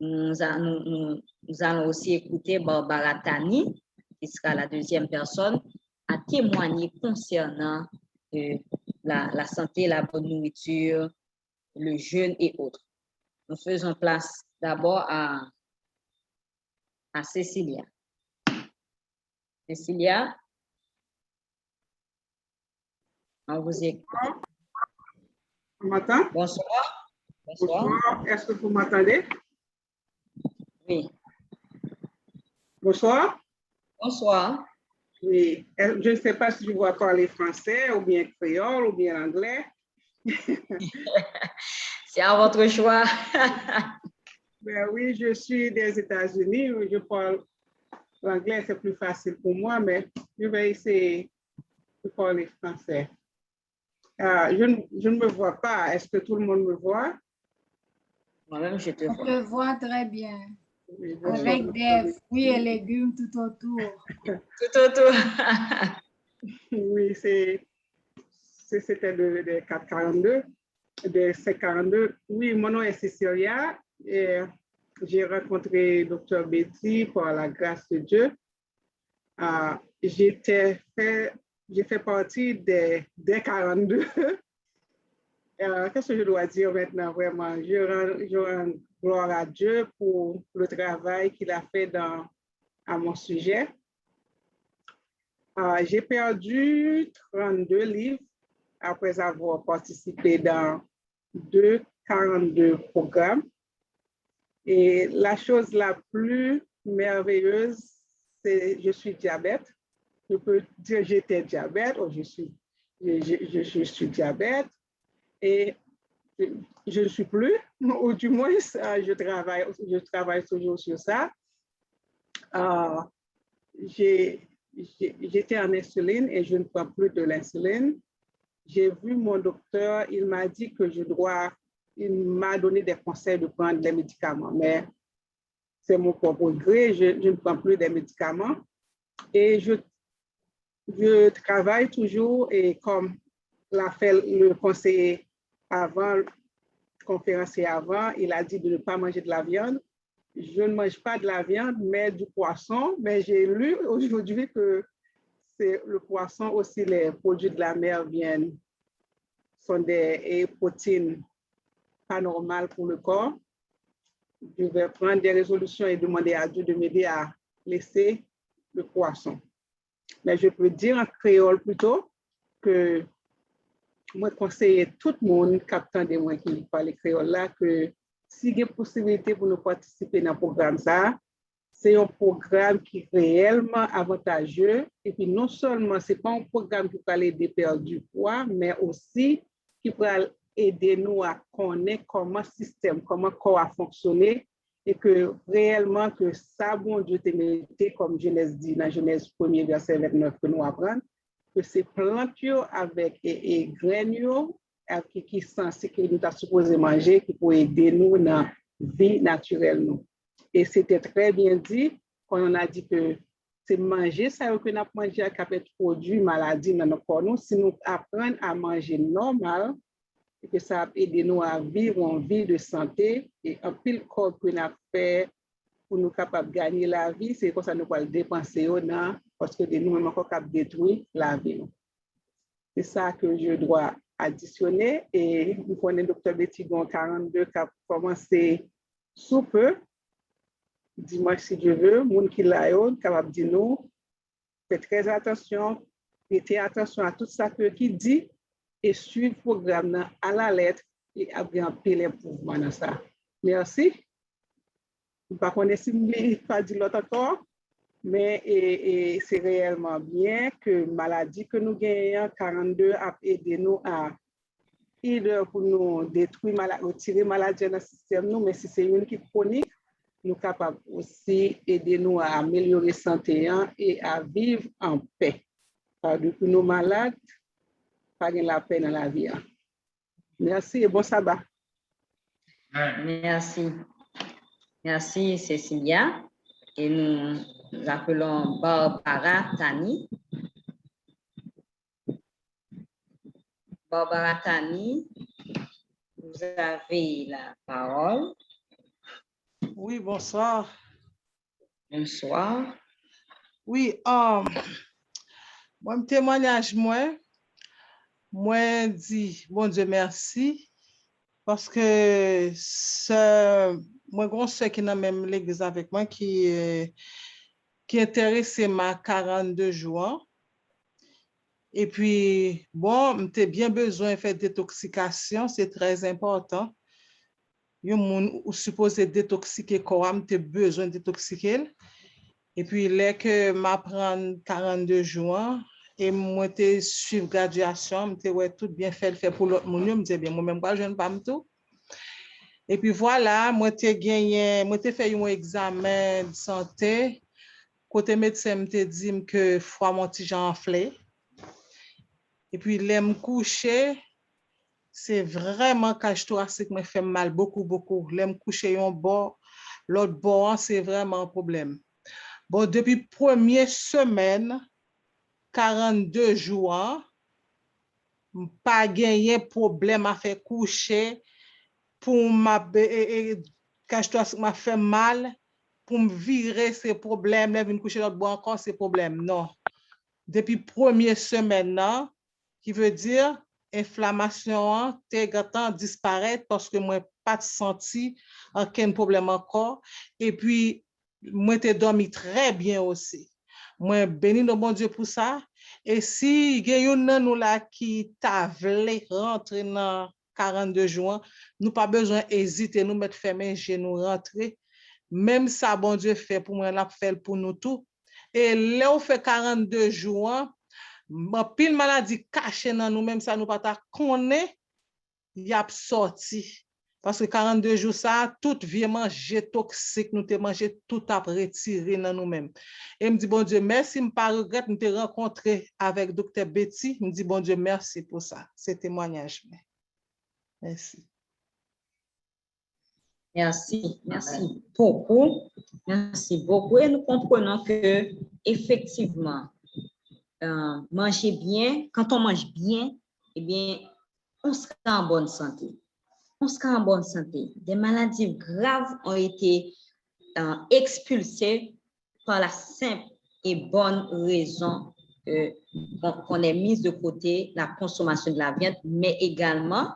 Nous allons aussi écouter Barbara Tani, qui sera la deuxième personne, à témoigner concernant la santé, la bonne nourriture, le jeûne et autres. Nous faisons place d'abord à Cécilia. Cécilia, on vous écoute. On m'entend? Bonsoir. Bonsoir. Est-ce que vous m'entendez? Oui. Bonsoir. Bonsoir. Oui. Je ne sais pas si je dois parler français ou bien créole ou bien anglais. C'est à votre choix. Ben oui, je suis des États-Unis. Je parle l'anglais, c'est plus facile pour moi, mais je vais essayer de parler français. Je ne me vois pas. Est-ce que tout le monde me voit? Moi-même, je te On vois. te voit très bien. Oui, Avec des fruits et légumes tout autour. Tout autour. Oui, c'était de 442, de 542. Oui, mon nom est Cécilia et j'ai rencontré Dr. Betty par la grâce de Dieu. J'ai fait partie des 42. Qu'est-ce que je dois dire maintenant vraiment? Je rends gloire à Dieu pour le travail qu'il a fait à mon sujet. J'ai perdu 32 livres après avoir participé dans 42 programmes. Et la chose la plus merveilleuse, c'est je suis diabète. Je peux dire j'étais diabète ou je suis diabète. Et je ne suis plus, ou du moins, je travaille toujours sur ça. J'étais en insuline et je ne prends plus de l'insuline. J'ai vu mon docteur, il m'a dit que il m'a donné des conseils de prendre des médicaments, mais c'est mon propre gré, je ne prends plus des médicaments. Et je travaille toujours et comme l'a fait le conseiller avant, le conférencier avant, il a dit de ne pas manger de la viande. Je ne mange pas de la viande, mais du poisson. Mais j'ai lu aujourd'hui que c'est le poisson aussi, les produits de la mer sont des protéines pas normales pour le corps. Je vais prendre des résolutions et demander à Dieu de m'aider à laisser le poisson. Mais je peux dire en créole plutôt que moi conseille tout le monde captant de moi qui parle créole là que si il y a possibilité pour nous participer dans le programme ça, c'est un programme qui est réellement avantageux et puis non seulement c'est pas un programme qui peut aider à perdre du poids, mais aussi qui peut aider nous à connaître comment le système, comment le corps a fonctionné et que réellement que ça, bon Dieu te mérité, comme Genèse dit dans Genèse 1er verset 29 que nous apprenons, que c'est plantes avec et graines qui sont censées que nous sommes supposés manger, qui peuvent aider nous dans la vie naturelle. Et c'était très bien dit quand on a dit que c'est manger ça que nous avons mangé à capet produit maladie dans notre corps. Si nous apprenons à manger normal, et que ça va aider nous à vivre en vie de santé et un pile corps que nous avons fait pour nous capables de gagner la vie, c'est comme ça nous allons dépenser parce que nous-mêmes encore capables de détruire la vie. C'est ça que je dois additionner et nous connaissons le docteur Betty 42 qui a commencé sous peu. Dimanche, si Dieu veut, moun qui l'a eu, capable de nous, faites très attention, prêtez attention à tout ça qui dit et suivre le programme à la lettre et avoir un pile mouvement dans ça. Merci. Je ne sais pas si je pas dit l'autre encore, mais c'est réellement bien que maladie que nous gagnons, 42 a aidé nous à aider pour nous détruire, retirer maladie dans le système, mais si c'est une qui est chronique, nous capables aussi aider nous à améliorer la santé et à vivre en paix. Parce que nous malades, pas de la paix dans la vie. Merci et bon sabbat. Merci. Merci, Cécilia. Et nous appelons Barbara Tani. Barbara Tani, vous avez la parole. Oui, bonsoir. Bonsoir. Oui, mon témoignage, moi dis, bon Dieu merci, parce que moi, grand soeur qui est dans même l'église avec moi, qui intéressé ma 42 jours. Et puis, bon, j'ai bien besoin de faire détoxication, c'est très important. Yon supposé détoxiquer corps, j'ai besoin de détoxiquer. Et puis, là que m'apprend 42 jours, et moi, je suivre graduation, je ouais tout bien fait pour l'autre monde, je me dis bien, moi-même, je ne pas tout. Et puis voilà, moi, j'ai fait un examen de santé. Côté médecin, me dit que foie mon petit enflé. Et puis, là, me coucher, c'est vraiment cage thoracique me fait mal beaucoup. Là, me coucher un bord, l'autre bord, c'est vraiment un problème. Bon, depuis première semaine, 42 jours, pas gagné problème à faire coucher pour ma cage thoracique m'a fait mal pour me virer ces problèmes, là, venir coucher l'autre bord encore ces problèmes. Non. Depuis première semaine, là, qui veut dire inflammation disparaître parce que moi pas senti aucun problème encore et puis moi t'ai dormi très bien aussi. Moi béni le bon Dieu pour ça et si gagne nan nous là qui t'a voulu rentrer dans 42 jours, nous pas besoin hésiter nous mettre fermer genou rentrer même ça bon Dieu fait pour moi l'a fait pour nous tout et là on fait 42 jours pile maladie cachée dans nous même ça nous pas ta connaît y a sorti parce que 42 jours ça tout vieux manger toxique nous te manger tout a retiré dans nous même et me dit bon Dieu merci me pas regrette me te rencontrer avec docteur Betty me dit bon Dieu merci pour ça ce témoignage merci Merci beaucoup. Merci beaucoup. Et nous comprenons que effectivement, manger bien, quand on mange bien, eh bien, on sera en bonne santé. On sera en bonne santé. Des maladies graves ont été expulsées par la simple et bonne raison qu'on ait mis de côté la consommation de la viande, mais également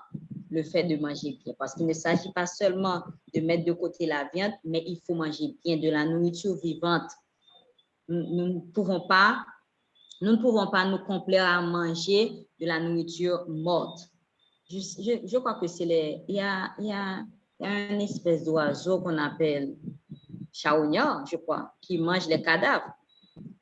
le fait de manger bien. Parce qu'il ne s'agit pas seulement de mettre de côté la viande, mais il faut manger bien de la nourriture vivante. Nous ne pouvons pas nous complaire à manger de la nourriture morte. Je crois que il y a une espèce d'oiseau qu'on appelle charognard, je crois, qui mange les cadavres,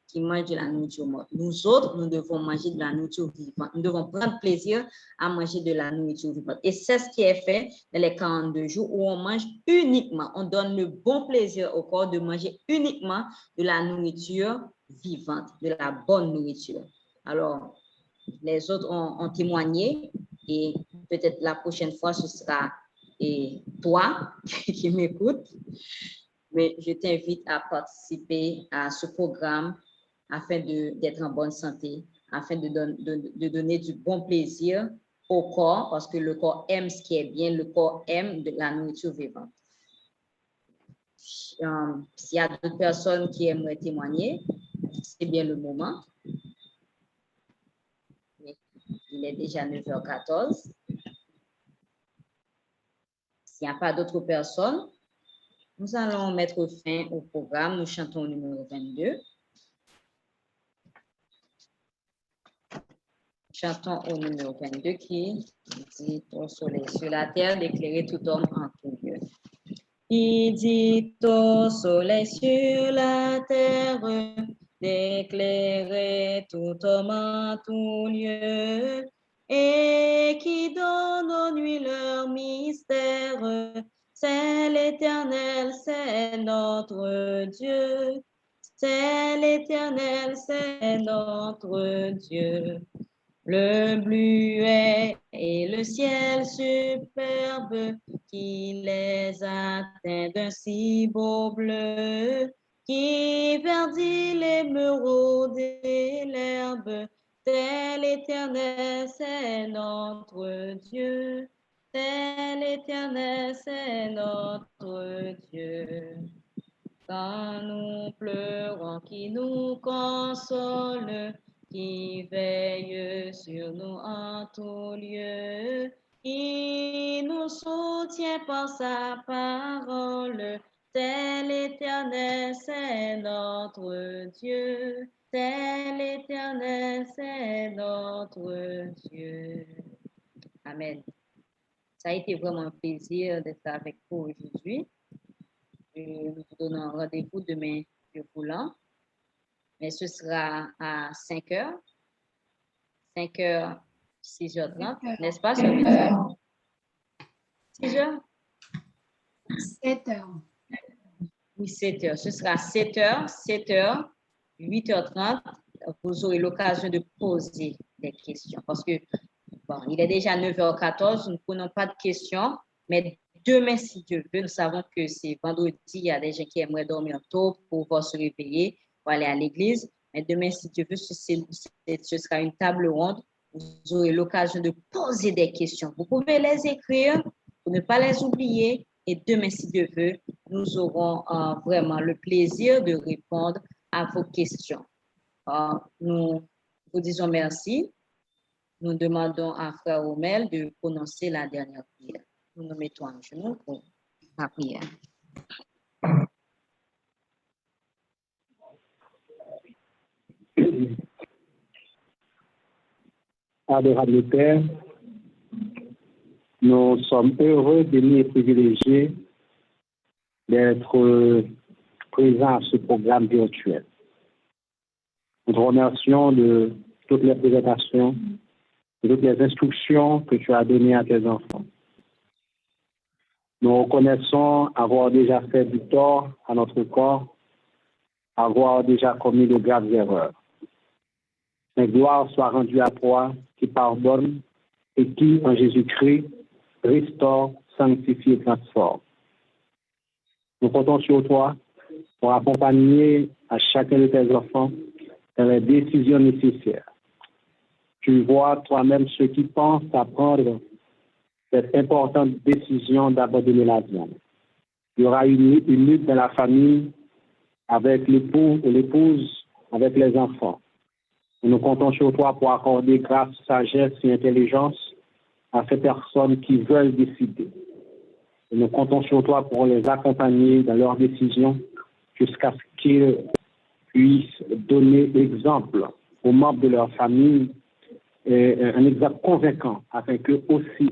qui mange de la nourriture morte. Nous autres, nous devons manger de la nourriture vivante. Nous devons prendre plaisir à manger de la nourriture vivante. Et c'est ce qui est fait dans les 42 jours où on mange uniquement, on donne le bon plaisir au corps de manger uniquement de la nourriture vivante, de la bonne nourriture. Alors, les autres ont témoigné et peut-être la prochaine fois, ce sera toi qui m'écoutes. Mais je t'invite à participer à ce programme afin d'être en bonne santé, afin de donner du bon plaisir au corps, parce que le corps aime ce qui est bien, le corps aime de la nourriture vivante. S'il y a d'autres personnes qui aimeraient témoigner, c'est bien le moment. Il est déjà 9h14. S'il n'y a pas d'autres personnes, nous allons mettre fin au programme. Nous chantons au numéro 22. Chantons au numéro 22 qui dit au soleil sur la terre d'éclairer tout homme en tout lieu. Il dit au soleil sur la terre d'éclairer tout homme en tout lieu et qui donne aux nuits leur mystère C'est l'Éternel, c'est notre Dieu. C'est l'Éternel, c'est notre Dieu. Le bluet et le ciel superbe qui les atteint d'un si beau bleu, qui verdit l'émeraude et l'herbe. C'est l'Éternel, c'est notre Dieu. C'est l'Éternel, c'est notre Dieu. Quand nous pleurons, qui nous console, qui veille sur nous en tout lieu, qui nous soutient par sa parole. C'est l'Éternel, c'est notre Dieu. C'est l'Éternel, c'est notre Dieu. Amen. Ça a été vraiment un plaisir d'être avec vous aujourd'hui. Nous vous donnons rendez-vous demain, Dieu voulant. Mais ce sera à 5 h, 5 h, 6 h 30, n'est-ce pas, sur 6 h? 7 h. Oui, 7 h. Ce sera 7 h, 7 h, 8 h 30. Vous aurez l'occasion de poser des questions parce que, bon, il est déjà 9 h 14, nous ne prenons pas de questions, mais demain, si Dieu veut, nous savons que c'est vendredi, il y a des gens qui aimeraient dormir tôt pour pouvoir se réveiller, pour aller à l'église. Mais demain, si Dieu veut, ce sera une table ronde. Vous aurez l'occasion de poser des questions. Vous pouvez les écrire pour ne pas les oublier. Et demain, si Dieu veut, nous aurons vraiment le plaisir de répondre à vos questions. Nous vous disons merci. Nous demandons à Frère Romel de prononcer la dernière prière. Nous nous mettons à genoux pour la prière. Adorable Père, nous sommes heureux, bénis et privilégiés d'être présents à ce programme virtuel. Nous te remercions de toutes les présentations, de toutes les instructions que tu as données à tes enfants. Nous reconnaissons avoir déjà fait du tort à notre corps, avoir déjà commis de graves erreurs. Mais gloire soit rendue à toi qui pardonne et qui, en Jésus-Christ, restaure, sanctifie et transforme. Nous comptons sur toi pour accompagner à chacun de tes enfants dans les décisions nécessaires. Tu vois toi-même ceux qui pensent à prendre cette importante décision d'abandonner la viande. Il y aura une lutte dans la famille avec l'époux et l'épouse, avec les enfants. Nous comptons sur toi pour accorder grâce, sagesse et intelligence à ces personnes qui veulent décider. Et nous comptons sur toi pour les accompagner dans leurs décisions jusqu'à ce qu'ils puissent donner l'exemple aux membres de leur famille, un exemple convaincant afin qu'eux aussi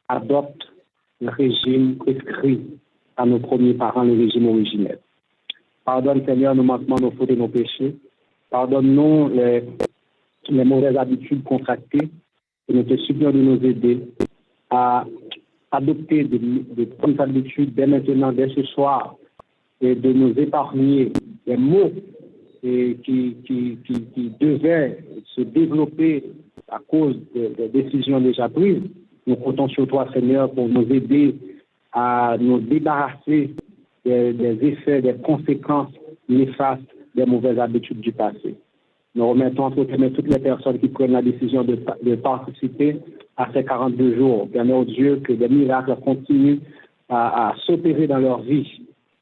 adoptent le régime prescrit à nos premiers parents, le régime originel. Pardonne, Seigneur, nos manquements, nos fautes et nos péchés. Pardonne-nous les mauvaises habitudes contractées et nous te supplions de nous aider à adopter de bonnes habitudes dès maintenant, dès ce soir, et de nous épargner les mots qui devaient se développer à cause des décisions déjà prises. Nous comptons sur toi, Seigneur, pour nous aider à nous débarrasser des effets, des conséquences néfastes des mauvaises habitudes du passé. Nous remettons entre tes mains toutes les personnes qui prennent la décision de participer à ces 42 jours. Permets, Dieu, que des miracles continuent à s'opérer dans leur vie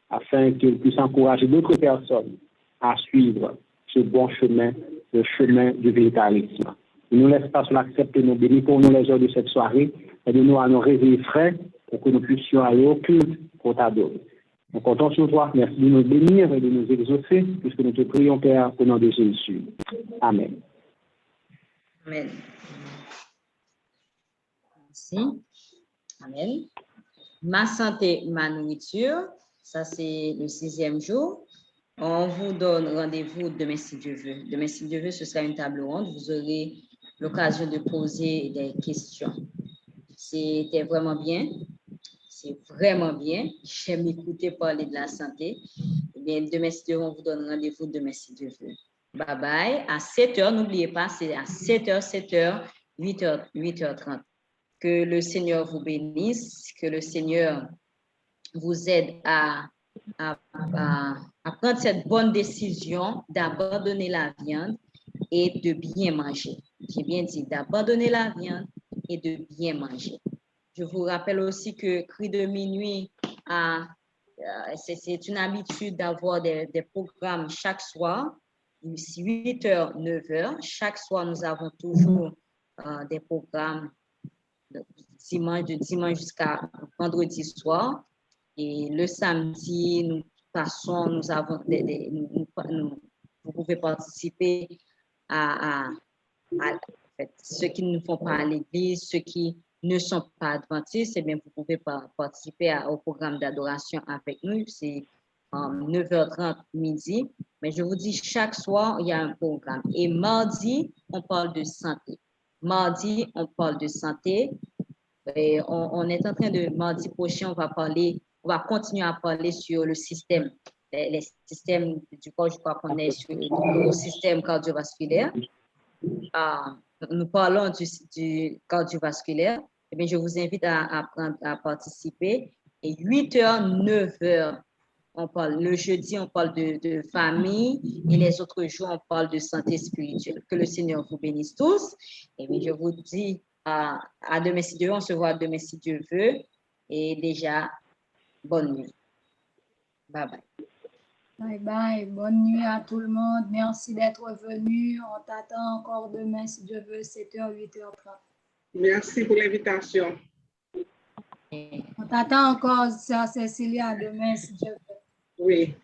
afin qu'ils puissent encourager d'autres personnes à suivre ce bon chemin, le chemin du végétarisme. Ne nous laisse pas cela, accepte-nous, bénis pour nous les heures de cette soirée, aide-nous à nous réveiller frais pour que nous puissions aller au culte pour t'adorer. Nous comptons sur toi. Merci de nous bénir et de nous exaucer, puisque nous te prions, Père, au nom de Jésus. Amen. Amen. Merci. Amen. Ma santé, ma nourriture, ça c'est le 6e jour. On vous donne rendez-vous demain si Dieu veut. Demain si Dieu veut, ce sera une table ronde. Vous aurez l'occasion de poser des questions. C'était vraiment bien. c'est vraiment bien. J'aime écouter parler de la santé. Eh bien, demain, si Dieu veut, on vous donne rendez-vous demain, si Dieu veut. Bye bye. À 7h, n'oubliez pas, c'est à 7h, 8h30. Que le Seigneur vous bénisse, que le Seigneur vous aide à prendre cette bonne décision d'abandonner la viande et de bien manger. J'ai bien dit d'abandonner la viande et de bien manger. Je vous rappelle aussi que Cri de minuit, c'est une habitude d'avoir des programmes chaque soir, 8h, 9h. Chaque soir, nous avons toujours des programmes de dimanche jusqu'à vendredi soir. Et le samedi, nous avons vous pouvez participer à ceux qui ne font pas à l'église, ceux qui ne sont pas adventistes, eh bien, vous pouvez participer au programme d'adoration avec nous. C'est 9h30 midi. Mais je vous dis, chaque soir, il y a un programme. Et mardi, on parle de santé. Mardi, on parle de santé. Et on est en train de, mardi prochain, on va continuer à parler sur le système, les systèmes du corps. Je crois qu'on est sur le système cardiovasculaire. Nous parlons du cardiovasculaire. Eh bien, je vous invite à participer. Et 8h, 9h, le jeudi, on parle de famille et les autres jours, on parle de santé spirituelle. Que le Seigneur vous bénisse tous. Et bien, je vous dis à demain si Dieu veut. On se voit demain si Dieu veut. Et déjà, bonne nuit. Bye bye. Bye bye. Bonne nuit à tout le monde. Merci d'être venu. On t'attend encore demain si Dieu veut, 7h, 8h30. Merci pour l'invitation. On t'attend encore, sœur Cécilia, demain si Dieu veut. Oui.